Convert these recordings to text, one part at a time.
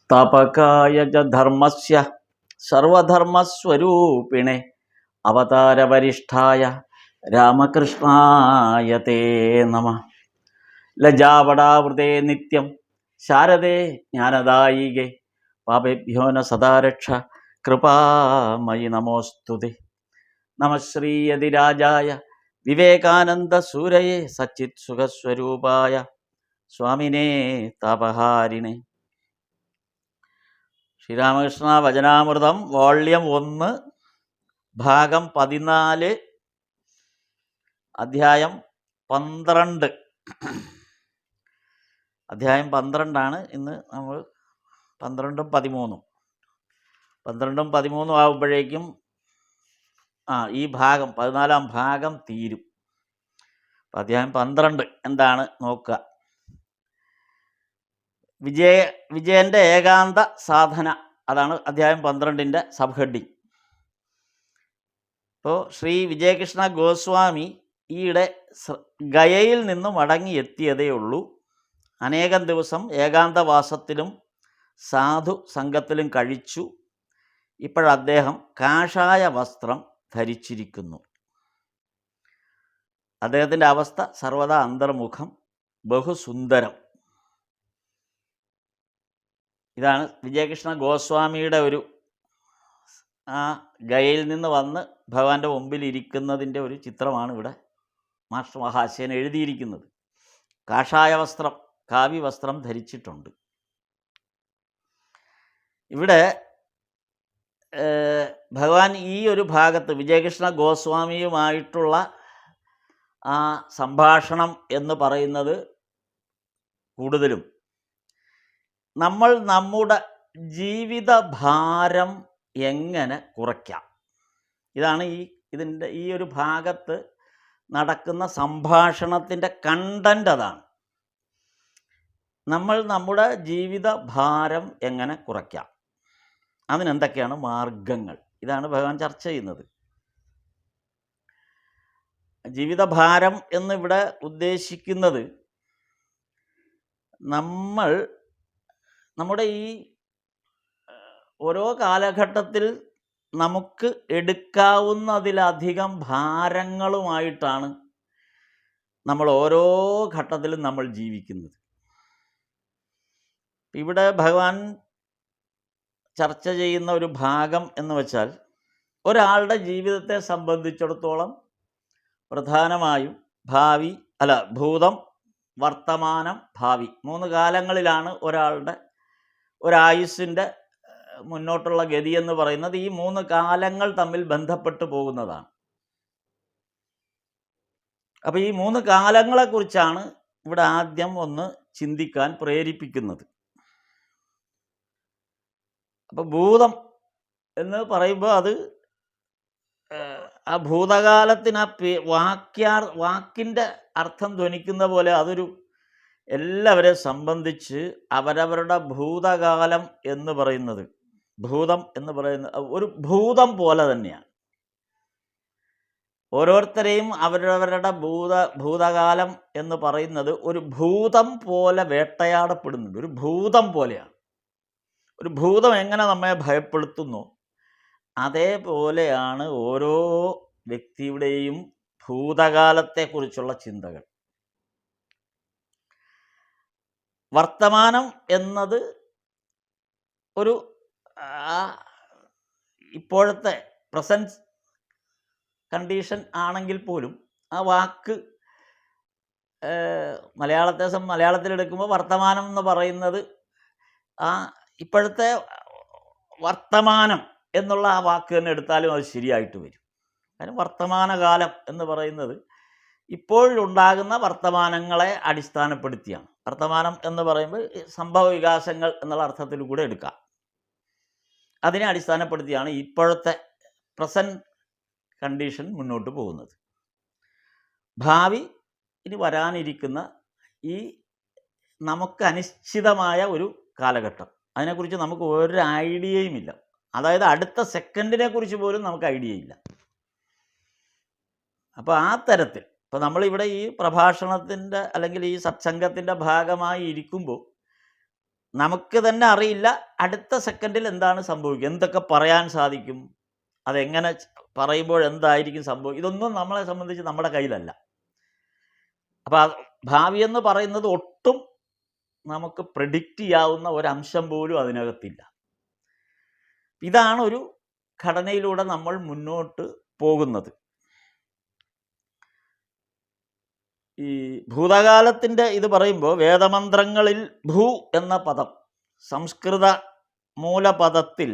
സ്ഥാപകായ ച ധർമ്മസ്യ സർവധർമ്മസ്വരൂപിണേ അവതാരവരിഷ്ഠായ രാമകൃഷ്ണായ തേ നമഃ. ലജാവടാവൃതേ നിത്യം ശാരദേ ജ്ഞാനദായികേ പാപേഭ്യോ ന സദാ രക്ഷ കൃപാമയി നമോസ്തുതേ. നമഃ ശ്രീയതിരാജായ വിവേകാനന്ദസൂരയേ സച്ചിത് സുഖസ്വരൂപായ സ്വാമിനേ താപഹാരിണേ. ശ്രീരാമകൃഷ്ണ വചനാമൃതം വോള്യം 1 ഭാഗം 14 അധ്യായം 12. അധ്യായം 12 ഇന്ന് നമ്മൾ 12ഉം 13 ആകുമ്പോഴേക്കും ഈ ഭാഗം 14-ാം ഭാഗം തീരും. അധ്യായം 12 എന്താണ് നോക്കുക. വിജയൻ്റെ ഏകാന്ത സാധന, അതാണ് അധ്യായം 12ൻ്റെ സബ് ഹെഡിങ്. ഇപ്പോൾ ശ്രീ വിജയകൃഷ്ണ ഗോസ്വാമി ഈയിടെ ഗയയിൽ നിന്ന് മടങ്ങിയെത്തിയതേ ഉള്ളൂ. അനേകം ദിവസം ഏകാന്തവാസത്തിലും സാധു സംഘത്തിലും കഴിച്ചു. ഇപ്പോഴദ്ദേഹം കാഷായ വസ്ത്രം ധരിച്ചിരിക്കുന്നു. അദ്ദേഹത്തിൻ്റെ അവസ്ഥ സർവദാ അന്തർമുഖം, ബഹുസുന്ദരം. ഇതാണ് വിജയകൃഷ്ണ ഗോസ്വാമിയുടെ ഒരു ഗയയിൽ നിന്ന് വന്ന് ഭഗവാന്റെ മുമ്പിൽ ഇരിക്കുന്നതിൻ്റെ ഒരു ചിത്രമാണ് ഇവിടെ മാസ്റ്റർ മഹാശയൻ എഴുതിയിരിക്കുന്നത്. കാഷായ വസ്ത്രം, കാവ്യവസ്ത്രം ധരിച്ചിട്ടുണ്ട്. ഇവിടെ ഭഗവാൻ ഈ ഒരു ഭാഗത്ത് വിജയകൃഷ്ണ ഗോസ്വാമിയുമായിട്ടുള്ള ആ സംഭാഷണം എന്ന് പറയുന്നത് കൂടുതലും നമ്മൾ നമ്മുടെ ജീവിതഭാരം എങ്ങനെ കുറയ്ക്കാം, ഇതാണ് ഈ ഒരു ഭാഗത്ത് നടക്കുന്ന സംഭാഷണത്തിൻ്റെ കണ്ടന്റ്. അതാണ് നമ്മൾ നമ്മുടെ ജീവിതഭാരം എങ്ങനെ കുറയ്ക്കാം, അതിനെന്തൊക്കെയാണ് മാർഗങ്ങൾ, ഇതാണ് ഭഗവാൻ ചർച്ച ചെയ്യുന്നത്. ജീവിതഭാരം എന്നിവിടെ ഉദ്ദേശിക്കുന്നത് നമ്മുടെ ഈ ഓരോ കാലഘട്ടത്തിൽ നമുക്ക് എടുക്കാവുന്നതിലധികം ഭാരങ്ങളുമായിട്ടാണ് നമ്മൾ ഓരോ ഘട്ടത്തിലും നമ്മൾ ജീവിക്കുന്നത്. ഇവിടെ ഭഗവാൻ ചർച്ച ചെയ്യുന്ന ഒരു ഭാഗം എന്ന് വെച്ചാൽ ഒരാളുടെ ജീവിതത്തെ സംബന്ധിച്ചിടത്തോളം പ്രധാനമായും ഭൂതം, വർത്തമാനം, ഭാവി 3 കാലങ്ങളിലാണ് ഒരാളുടെ ഒരായുസ്സിൻ്റെ മുന്നോട്ടുള്ള ഗതി എന്ന് പറയുന്നത്. ഈ 3 കാലങ്ങൾ തമ്മിൽ ബന്ധപ്പെട്ട് പോകുന്നതാണ്. അപ്പോൾ ഈ 3 കാലങ്ങളെക്കുറിച്ചാണ് ഇവിടെ ആദ്യം ഒന്ന് ചിന്തിക്കാൻ പ്രേരിപ്പിക്കുന്നത്. അപ്പോൾ ഭൂതം എന്ന് പറയുമ്പോൾ അത് ആ ഭൂതകാലത്തിന് വാക്കിൻ്റെ അർത്ഥം ധ്വനിക്കുന്ന പോലെ അതൊരു എല്ലാവരെ സംബന്ധിച്ച് അവരവരുടെ ഭൂതകാലം എന്ന് പറയുന്നത്, ഭൂതം എന്ന് പറയുന്നത് ഒരു ഭൂതം പോലെ തന്നെയാണ്. ഓരോരുത്തരെയും അവരവരുടെ ഭൂതകാലം എന്ന് പറയുന്നത് ഒരു ഭൂതം പോലെ വേട്ടയാടപ്പെടുന്നുണ്ട്. ഒരു ഭൂതം പോലെയാണ്. ഒരു ഭൂതം എങ്ങനെ നമ്മെ ഭയപ്പെടുത്തുന്നു, അതേപോലെയാണ് ഓരോ വ്യക്തിയുടെയും ഭൂതകാലത്തെക്കുറിച്ചുള്ള ചിന്തകൾ. വർത്തമാനം എന്നത് ഒരു ഇപ്പോഴത്തെ പ്രസൻറ്റ് കണ്ടീഷൻ ആണെങ്കിൽ പോലും ആ വാക്ക് മലയാളത്തിലെടുക്കുമ്പോൾ വർത്തമാനം എന്ന് പറയുന്നത് ഇപ്പോഴത്തെ വർത്തമാനം എന്നുള്ള ആ വാക്ക് തന്നെ എടുത്താലും അത് ശരിയായിട്ട് വരും. കാരണം വർത്തമാനകാലം എന്ന് പറയുന്നത് ഇപ്പോഴുണ്ടാകുന്ന വർത്തമാനങ്ങളെ അടിസ്ഥാനപ്പെടുത്തിയാണ്. വർത്തമാനം എന്ന് പറയുമ്പോൾ സംഭവ വികാസങ്ങൾ എന്നുള്ള അർത്ഥത്തിൽ കൂടെ എടുക്കാം. അതിനെ അടിസ്ഥാനപ്പെടുത്തിയാണ് ഇപ്പോഴത്തെ പ്രസൻറ്റ് കണ്ടീഷൻ മുന്നോട്ട് പോകുന്നത്. ഭാവി, ഇനി വരാനിരിക്കുന്ന ഈ നമുക്ക് അനിശ്ചിതമായ ഒരു കാലഘട്ടം, അതിനെക്കുറിച്ച് നമുക്ക് ഒരു ഐഡിയയും ഇല്ല. അതായത് അടുത്ത സെക്കൻഡിനെ കുറിച്ച് പോലും നമുക്ക് ഐഡിയ ഇല്ല. അപ്പോൾ ആ തരത്തിൽ ഇപ്പോൾ നമ്മളിവിടെ ഈ പ്രഭാഷണത്തിൻ്റെ അല്ലെങ്കിൽ ഈ സത്സംഗത്തിൻ്റെ ഭാഗമായി ഇരിക്കുമ്പോൾ നമുക്ക് തന്നെ അറിയില്ല അടുത്ത സെക്കൻഡിൽ എന്താണ് സംഭവിക്കുക, എന്തൊക്കെ പറയാൻ സാധിക്കും, അതെങ്ങനെ പറയുമ്പോൾ എന്തായിരിക്കും സംഭവിക്കും, ഇതൊന്നും നമ്മളെ സംബന്ധിച്ച് നമ്മുടെ കയ്യിലല്ല. അപ്പം ഭാവി എന്ന് പറയുന്നത് ഒട്ടും നമുക്ക് പ്രെഡിക്റ്റ് ചെയ്യാവുന്ന ഒരംശം പോലും അതിനകത്തില്ല. ഇതാണ് ഒരു ഘടനയിലൂടെ നമ്മൾ മുന്നോട്ട് പോകുന്നത്. ഈ ഭൂതകാലത്തിൻ്റെ ഇത് പറയുമ്പോൾ വേദമന്ത്രങ്ങളിൽ ഭൂ എന്ന പദം സംസ്കൃത മൂലപദത്തിൽ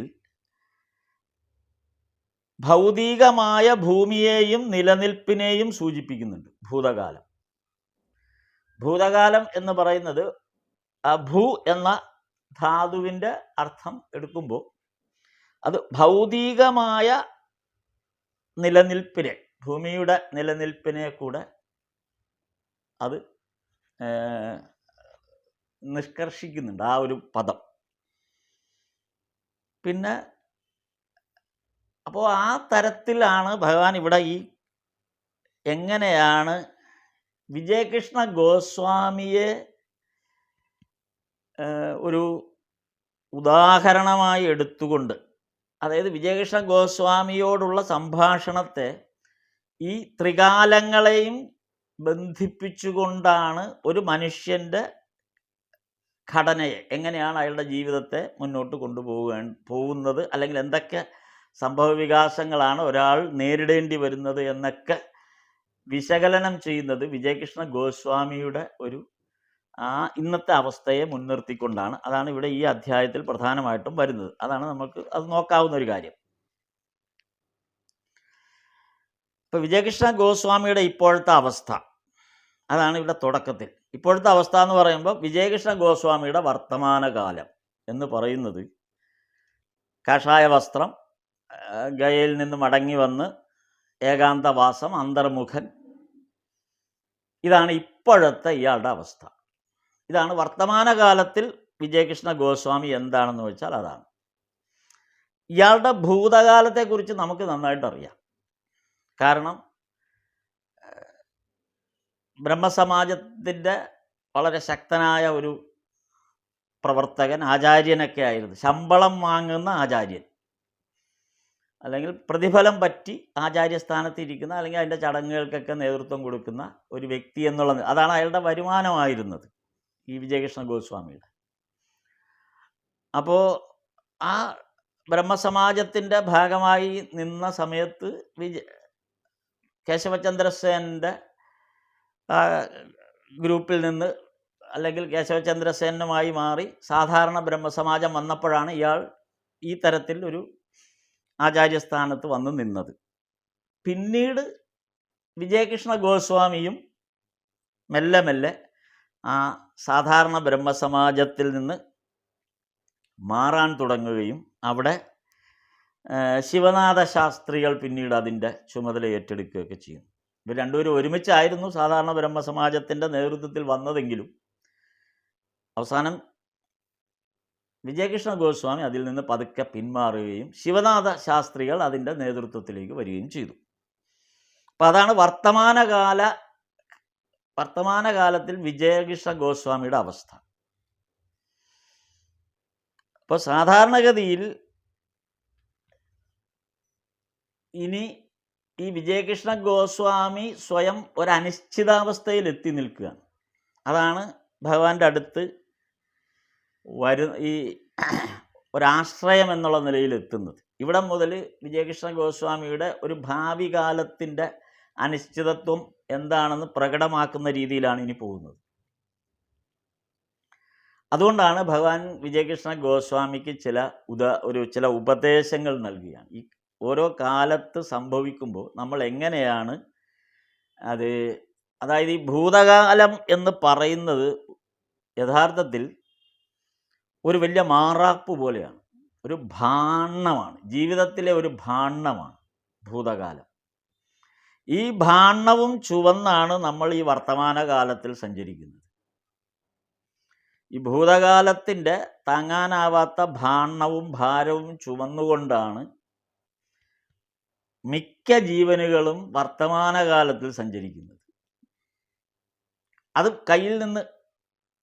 ഭൗതികമായ ഭൂമിയെയും നിലനിൽപ്പിനെയും സൂചിപ്പിക്കുന്നുണ്ട്. ഭൂതകാലം എന്ന് പറയുന്നത് ആ ഭൂ എന്ന ധാതുവിൻ്റെ അർത്ഥം എടുക്കുമ്പോൾ അത് ഭൗതികമായ നിലനിൽപ്പിനെ, ഭൂമിയുടെ നിലനിൽപ്പിനെ കൂടെ അത് നിഷ്കർഷിക്കുന്നുണ്ട് ആ ഒരു പദം. പിന്നെ അപ്പോൾ ആ തരത്തിലാണ് ഭഗവാൻ ഇവിടെ ഈ എങ്ങനെയാണ് വിജയകൃഷ്ണ ഗോസ്വാമിയെ ഒരു ഉദാഹരണമായി എടുത്തുകൊണ്ട്, അതായത് വിജയകൃഷ്ണ ഗോസ്വാമിയോടുള്ള സംഭാഷണത്തെ ഈ ത്രികാലങ്ങളെയും ബന്ധിപ്പിച്ചുകൊണ്ടാണ് ഒരു മനുഷ്യൻ്റെ ഘടനയെ, എങ്ങനെയാണ് അയാളുടെ ജീവിതത്തെ മുന്നോട്ട് പോകുന്നത്, അല്ലെങ്കിൽ എന്തൊക്കെ സംഭവ വികാസങ്ങളാണ് ഒരാൾ നേരിടേണ്ടി വരുന്നത് എന്നൊക്കെ വിശകലനം ചെയ്യുന്നത് വിജയകൃഷ്ണ ഗോസ്വാമിയുടെ ഒരു ഇന്നത്തെ അവസ്ഥയെ മുൻനിർത്തിക്കൊണ്ടാണ്. അതാണ് ഇവിടെ ഈ അധ്യായത്തിൽ പ്രധാനമായിട്ടും വരുന്നത്. അതാണ് നമുക്ക് അത് നോക്കാവുന്ന ഒരു കാര്യം. ഇപ്പോൾ വിജയകൃഷ്ണ ഗോസ്വാമിയുടെ ഇപ്പോഴത്തെ അവസ്ഥ അതാണ് ഇവിടെ തുടക്കത്തിൽ. ഇപ്പോഴത്തെ അവസ്ഥ എന്ന് പറയുമ്പോൾ വിജയകൃഷ്ണ ഗോസ്വാമിയുടെ വർത്തമാനകാലം എന്ന് പറയുന്നത് കാഷായ വസ്ത്രം, ഗയയിൽ നിന്ന് മടങ്ങി വന്ന് ഏകാന്തവാസം, അന്തർമുഖൻ, ഇതാണ് ഇപ്പോഴത്തെ ഇയാളുടെ അവസ്ഥ. ഇതാണ് വർത്തമാനകാലത്തിൽ വിജയകൃഷ്ണ ഗോസ്വാമി എന്താണെന്ന് വെച്ചാൽ അതാണ്. ഇയാളുടെ ഭൂതകാലത്തെക്കുറിച്ച് നമുക്ക് നന്നായിട്ട് അറിയാം. കാരണം ബ്രഹ്മസമാജത്തിൻ്റെ വളരെ ശക്തനായ ഒരു പ്രവർത്തകൻ, ആചാര്യനൊക്കെ ആയിരുന്നു. ശമ്പളം വാങ്ങുന്ന ആചാര്യൻ, അല്ലെങ്കിൽ പ്രതിഫലം പറ്റി ആചാര്യസ്ഥാനത്ത് ഇരിക്കുന്ന, അല്ലെങ്കിൽ അതിൻ്റെ ചടങ്ങുകൾക്കൊക്കെ നേതൃത്വം കൊടുക്കുന്ന ഒരു വ്യക്തി എന്നുള്ളത്, അതാണ് അയാളുടെ വരുമാനമായിരുന്നത് ഈ വിജയകൃഷ്ണ ഗോസ്വാമിയുടെ. അപ്പോൾ ആ ബ്രഹ്മസമാജത്തിൻ്റെ ഭാഗമായി നിന്ന സമയത്ത് കേശവചന്ദ്രസേനൻ്റെ ഗ്രൂപ്പിൽ നിന്ന്, അല്ലെങ്കിൽ കേശവചന്ദ്രസേനുമായി മാറി സാധാരണ ബ്രഹ്മസമാജം വന്നപ്പോഴാണ് ഇയാൾ ഈ തരത്തിൽ ഒരു ആചാര്യസ്ഥാനത്ത് വന്ന് നിന്നത്. പിന്നീട് വിജയകൃഷ്ണ ഗോസ്വാമിയും മെല്ലെ മെല്ലെ ആ സാധാരണ ബ്രഹ്മസമാജത്തിൽ നിന്ന് മാറാൻ തുടങ്ങുകയും അവിടെ ശിവനാഥ ശാസ്ത്രികൾ പിന്നീട് അതിൻ്റെ ചുമതല ഏറ്റെടുക്കുകയൊക്കെ ചെയ്യും. ഇവർ രണ്ടുപേരും ഒരുമിച്ചായിരുന്നു സാധാരണ ബ്രഹ്മസമാജത്തിൻ്റെ നേതൃത്വത്തിൽ വന്നതെങ്കിലും അവസാനം വിജയകൃഷ്ണ ഗോസ്വാമി അതിൽ നിന്ന് പതുക്കെ പിന്മാറുകയും ശിവനാഥ ശാസ്ത്രികൾ അതിൻ്റെ നേതൃത്വത്തിലേക്ക് വരികയും ചെയ്തു. അപ്പം അതാണ് വർത്തമാനകാലത്തിൽ വിജയകൃഷ്ണ ഗോസ്വാമിയുടെ അവസ്ഥ. അപ്പോൾ സാധാരണഗതിയിൽ ഇനി ഈ വിജയകൃഷ്ണ ഗോസ്വാമി സ്വയം ഒരനിശ്ചിതാവസ്ഥയിൽ എത്തി നിൽക്കുകയാണ്. അതാണ് ഭഗവാന്റെ അടുത്ത് ഈ ഒരാശ്രയം എന്നുള്ള നിലയിൽ എത്തുന്നത്. ഇവിടെ മുതൽ വിജയകൃഷ്ണ ഗോസ്വാമിയുടെ ഒരു ഭാവി കാലത്തിൻ്റെ അനിശ്ചിതത്വം എന്താണെന്ന് പ്രകടമാക്കുന്ന രീതിയിലാണ് ഇനി പോകുന്നത്. അതുകൊണ്ടാണ് ഭഗവാൻ വിജയകൃഷ്ണ ഗോസ്വാമിക്ക് ചില ഉപദേശങ്ങൾ നൽകുകയാണ്. ഈ ഓരോ കാലത്ത് സംഭവിക്കുമ്പോൾ നമ്മൾ എങ്ങനെയാണ് അതായത് ഈ ഭൂതകാലം എന്ന് പറയുന്നത് യഥാർത്ഥത്തിൽ ഒരു വലിയ മാറാപ്പ് പോലെയാണ്, ഒരു ഭാണ്ഡമാണ്, ജീവിതത്തിലെ ഒരു ഭാണ്ഡമാണ് ഭൂതകാലം. ഈ ഭാണ്ഡവും ചുവന്നാണ് നമ്മൾ ഈ വർത്തമാനകാലത്തിൽ സഞ്ചരിക്കുന്നത്. ഈ ഭൂതകാലത്തിൻ്റെ താങ്ങാനാവാത്ത ഭാണ്ഡവും ഭാരവും ചുമന്നുകൊണ്ടാണ് മിക്ക ജീവനുകളും വർത്തമാനകാലത്തിൽ സഞ്ചരിക്കുന്നത്. അത് കയ്യിൽ നിന്ന്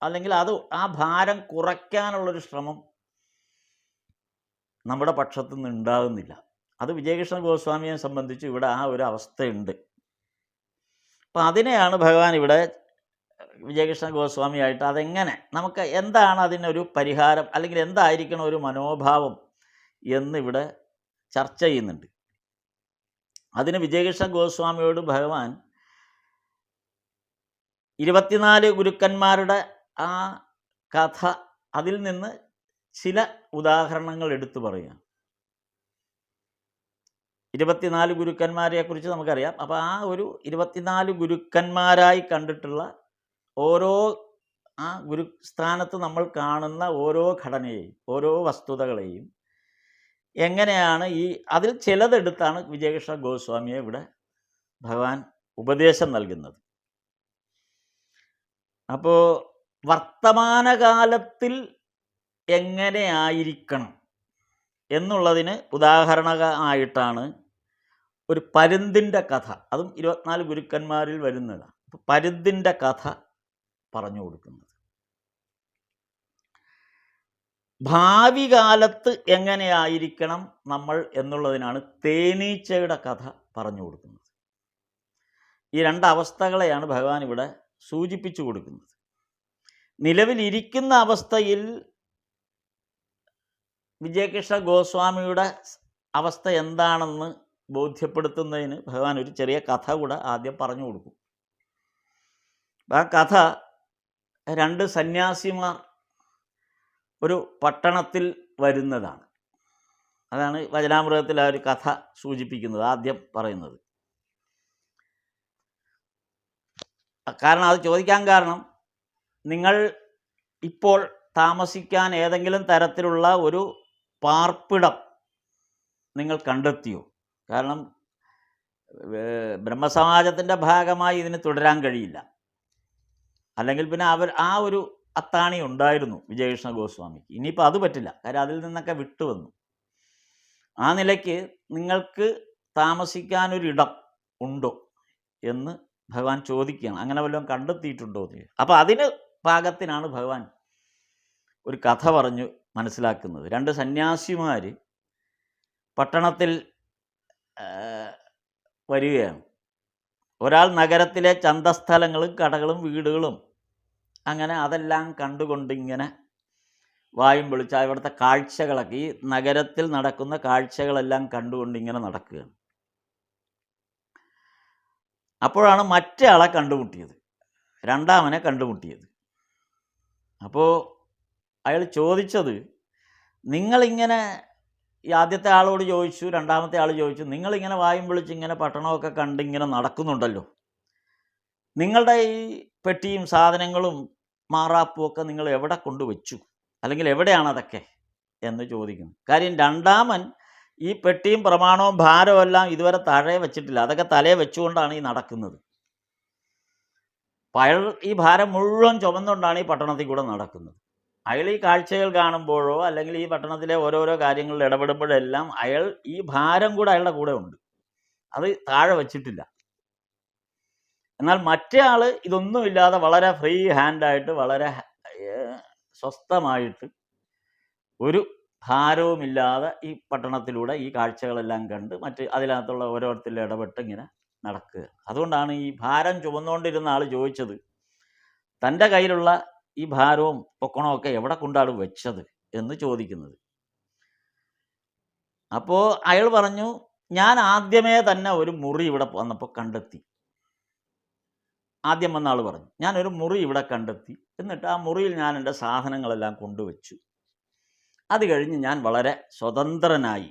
അല്ലെങ്കിൽ അത് ആ ഭാരം കുറയ്ക്കാനുള്ളൊരു ശ്രമം നമ്മുടെ പക്ഷത്തു നിന്ന് ഉണ്ടാകുന്നില്ല. അത് വിജയകൃഷ്ണ ഗോസ്വാമിയെ സംബന്ധിച്ച് ഇവിടെ ആ ഒരു അവസ്ഥയുണ്ട്. അപ്പം അതിനെയാണ് ഭഗവാൻ ഇവിടെ വിജയകൃഷ്ണ ഗോസ്വാമിയായിട്ട് അതെങ്ങനെ നമുക്ക് എന്താണ് അതിനൊരു പരിഹാരം അല്ലെങ്കിൽ എന്തായിരിക്കണം ഒരു മനോഭാവം എന്നിവിടെ ചർച്ച ചെയ്യുന്നുണ്ട്. അതിന് വിജയകൃഷ്ണ ഗോസ്വാമിയോട് ഭഗവാൻ 24 ഗുരുക്കന്മാരുടെ ആ കഥ, അതിൽ നിന്ന് ചില ഉദാഹരണങ്ങൾ എടുത്തു പറയുക. 24 ഗുരുക്കന്മാരെ കുറിച്ച് നമുക്കറിയാം. അപ്പോൾ ആ ഒരു 24 ഗുരുക്കന്മാരായി കണ്ടിട്ടുള്ള ഓരോ ആ ഗുരുസ്ഥാനത്ത് നമ്മൾ കാണുന്ന ഓരോ ഘടനയെയും ഓരോ വസ്തുതകളെയും എങ്ങനെയാണ് അതിൽ ചിലതെടുത്താണ് വിജയകൃഷ്ണ ഗോസ്വാമിയെ ഇവിടെ ഭഗവാൻ ഉപദേശം നൽകുന്നത്. അപ്പോൾ വർത്തമാനകാലത്തിൽ എങ്ങനെയായിരിക്കണം എന്നുള്ളതിന് ഉദാഹരണമായിട്ടാണ് ഒരു പരുന്തിൻ്റെ കഥ, അതും 24 ഗുരുക്കന്മാരിൽ വരുന്നതാണ്. അപ്പോൾ പരുന്തിൻ്റെ കഥ പറഞ്ഞു കൊടുക്കുന്നത്. ഭാവി കാലത്ത് എങ്ങനെയായിരിക്കണം നമ്മൾ എന്നുള്ളതിനാണ് തേനീച്ചയുടെ കഥ പറഞ്ഞു കൊടുക്കുന്നത്. ഈ രണ്ടവസ്ഥകളെയാണ് ഭഗവാൻ ഇവിടെ സൂചിപ്പിച്ചു കൊടുക്കുന്നത്. നിലവിലിരിക്കുന്ന അവസ്ഥയിൽ വിജയകൃഷ്ണ ഗോസ്വാമിയുടെ അവസ്ഥ എന്താണെന്ന് ബോധ്യപ്പെടുത്തുന്നതിന് ഭഗവാൻ ഒരു ചെറിയ കഥ കൂടെ ആദ്യം പറഞ്ഞു കൊടുക്കും. ആ കഥ 2 സന്യാസിമാർ ഒരു പട്ടണത്തിൽ വരുന്നതാണ്. അതാണ് വചനാമൃതത്തിൽ ആ ഒരു കഥ സൂചിപ്പിക്കുന്നത്, ആദ്യം പറയുന്നത്. കാരണം അത് ചോദിക്കാൻ കാരണം, നിങ്ങൾ ഇപ്പോൾ താമസിക്കാൻ ഏതെങ്കിലും തരത്തിലുള്ള ഒരു പാർപ്പിടം നിങ്ങൾ കണ്ടെത്തിയോ? കാരണം ബ്രഹ്മസമാജത്തിൻ്റെ ഭാഗമായി ഇതിന് തുടരാൻ കഴിയില്ല. അല്ലെങ്കിൽ പിന്നെ ആ ഒരു അത്താണി ഉണ്ടായിരുന്നു വിജയകൃഷ്ണ ഗോസ്വാമിക്ക്. ഇനിയിപ്പോൾ അത് പറ്റില്ല, കാര്യം അതിൽ നിന്നൊക്കെ വിട്ടുവന്നു. ആ നിലയ്ക്ക് നിങ്ങൾക്ക് താമസിക്കാനൊരിടം ഉണ്ടോ എന്ന് ഭഗവാൻ ചോദിക്കുകയാണ്. അങ്ങനെ വല്ലതും കണ്ടെത്തിയിട്ടുണ്ടോ എന്ന്. അപ്പോൾ അതിന് പാകത്തിനാണ് ഭഗവാൻ ഒരു കഥ പറഞ്ഞു മനസ്സിലാക്കുന്നത്. 2 സന്യാസിമാർ പട്ടണത്തിൽ വരികയാണ്. ഒരാൾ നഗരത്തിലെ ചന്തസ്ഥലങ്ങളും കടകളും വീടുകളും അങ്ങനെ അതെല്ലാം കണ്ടുകൊണ്ട് ഇങ്ങനെ വായും പൊളിച്ച ഇവിടുത്തെ കാഴ്ചകളൊക്കെ, ഈ നഗരത്തിൽ നടക്കുന്ന കാഴ്ചകളെല്ലാം കണ്ടുകൊണ്ട് ഇങ്ങനെ നടക്കുകയാണ്. അപ്പോഴാണ് മറ്റേ ആളെ കണ്ടുമുട്ടിയത്, രണ്ടാമനെ കണ്ടുമുട്ടിയത്. അപ്പോൾ അയാൾ ചോദിച്ചത്, നിങ്ങളിങ്ങനെ ഈ ആദ്യത്തെ ആളോട് ചോദിച്ചു, രണ്ടാമത്തെ ആൾ ചോദിച്ചു, നിങ്ങളിങ്ങനെ വായും വിളിച്ച് ഇങ്ങനെ പട്ടണമൊക്കെ കണ്ടിങ്ങനെ നടക്കുന്നുണ്ടല്ലോ, നിങ്ങളുടെ ഈ പെട്ടിയും സാധനങ്ങളും മാറാപ്പും ഒക്കെ നിങ്ങൾ എവിടെ കൊണ്ടുവച്ചു, അല്ലെങ്കിൽ എവിടെയാണ് അതൊക്കെ എന്ന് ചോദിക്കുന്നു. കാര്യം രണ്ടാമൻ ഈ പെട്ടിയും പ്രമാണവും ഭാരവും എല്ലാം ഇതുവരെ താഴെ വെച്ചിട്ടില്ല, അതൊക്കെ തലയെ വെച്ചുകൊണ്ടാണ് ഈ നടക്കുന്നത്. അപ്പം അയാൾ ഈ ഭാരം മുഴുവൻ ചുമന്നുകൊണ്ടാണ് ഈ പട്ടണത്തിൽ കൂടെ നടക്കുന്നത്. അയാൾ ഈ കാഴ്ചകൾ കാണുമ്പോഴോ അല്ലെങ്കിൽ ഈ പട്ടണത്തിലെ ഓരോരോ കാര്യങ്ങളിൽ ഇടപെടുമ്പോഴെല്ലാം അയാൾ ഈ ഭാരം കൂടെ അയാളുടെ കൂടെ ഉണ്ട്, അത് താഴെ വച്ചിട്ടില്ല. എന്നാൽ മറ്റേ ആൾ ഇതൊന്നുമില്ലാതെ വളരെ ഫ്രീ ഹാൻഡായിട്ട് വളരെ സ്വസ്ഥമായിട്ട് ഒരു ഭാരവുമില്ലാതെ ഈ പട്ടണത്തിലൂടെ ഈ കാഴ്ചകളെല്ലാം കണ്ട് മറ്റ് അതിനകത്തുള്ള ഓരോരുത്തരിൽ ഇടപെട്ട് ഇങ്ങനെ നടക്കുക. അതുകൊണ്ടാണ് ഈ ഭാരം ചുമന്നുകൊണ്ടിരുന്ന ആൾ ചോദിച്ചത്, തൻ്റെ കയ്യിലുള്ള ഈ ഭാരവും പൊക്കണമൊക്കെ എവിടെ കൊണ്ടാണ് വെച്ചത് എന്ന് ചോദിക്കുന്നത്. അപ്പോൾ അയാൾ പറഞ്ഞു, ഞാൻ ആദ്യമേ തന്നെ ഒരു മുറി ഇവിടെ വന്നപ്പോൾ കണ്ടെത്തി. ആദ്യം വന്ന ആൾ പറഞ്ഞു, ഞാനൊരു മുറി ഇവിടെ കണ്ടെത്തി, എന്നിട്ട് ആ മുറിയിൽ ഞാൻ എൻ്റെ സാധനങ്ങളെല്ലാം കൊണ്ടുവച്ചു. അത് കഴിഞ്ഞ് ഞാൻ വളരെ സ്വതന്ത്രനായി,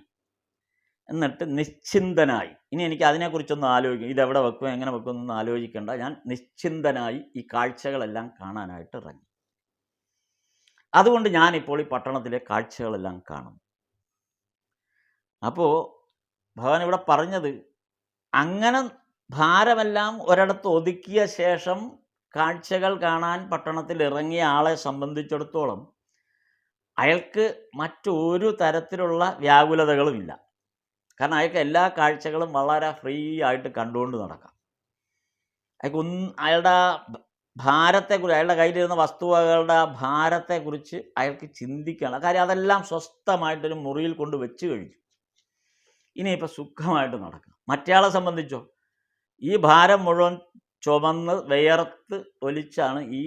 എന്നിട്ട് നിശ്ചിന്തനായി. ഇനി എനിക്ക് അതിനെക്കുറിച്ചൊന്നും ആലോചിക്കും, ഇതെവിടെ വെക്കും എങ്ങനെ വെക്കും എന്നൊന്നും ആലോചിക്കേണ്ട, ഞാൻ നിശ്ചിന്തനായി ഈ കാഴ്ചകളെല്ലാം കാണാനായിട്ട് ഇറങ്ങി. അതുകൊണ്ട് ഞാനിപ്പോൾ ഈ പട്ടണത്തിലെ കാഴ്ചകളെല്ലാം കാണും. അപ്പോൾ ഭഗവാൻ ഇവിടെ പറഞ്ഞത്, അങ്ങനെ ഭാരമെല്ലാം ഒരിടത്ത് ഒതുക്കിയ ശേഷം കാഴ്ചകൾ കാണാൻ പട്ടണത്തിൽ ഇറങ്ങിയ ആളെ സംബന്ധിച്ചിടത്തോളം അയാൾക്ക് മറ്റൊരു തരത്തിലുള്ള വ്യാകുലതകളുമില്ല. കാരണം അയാൾക്ക് എല്ലാ കാഴ്ചകളും വളരെ ഫ്രീ ആയിട്ട് കണ്ടുകൊണ്ട് നടക്കാം. അയാൾക്ക് അയാളുടെ ഭാരത്തെക്കുറിച്ച്, അയാളുടെ കയ്യിലിരുന്ന വസ്തുവകളുടെ ആ ഭാരത്തെക്കുറിച്ച് അയാൾക്ക് ചിന്തിക്കണം. കാര്യം അതെല്ലാം സ്വസ്ഥമായിട്ടൊരു മുറിയിൽ കൊണ്ട് വെച്ച് കഴിഞ്ഞു. ഇനിയിപ്പോൾ സുഖമായിട്ട് നടക്കണം. മറ്റേയാളെ സംബന്ധിച്ചോ, ഈ ഭാരം മുഴുവൻ ചുമന്ന് വിയർത്ത് ഒലിച്ചാണ് ഈ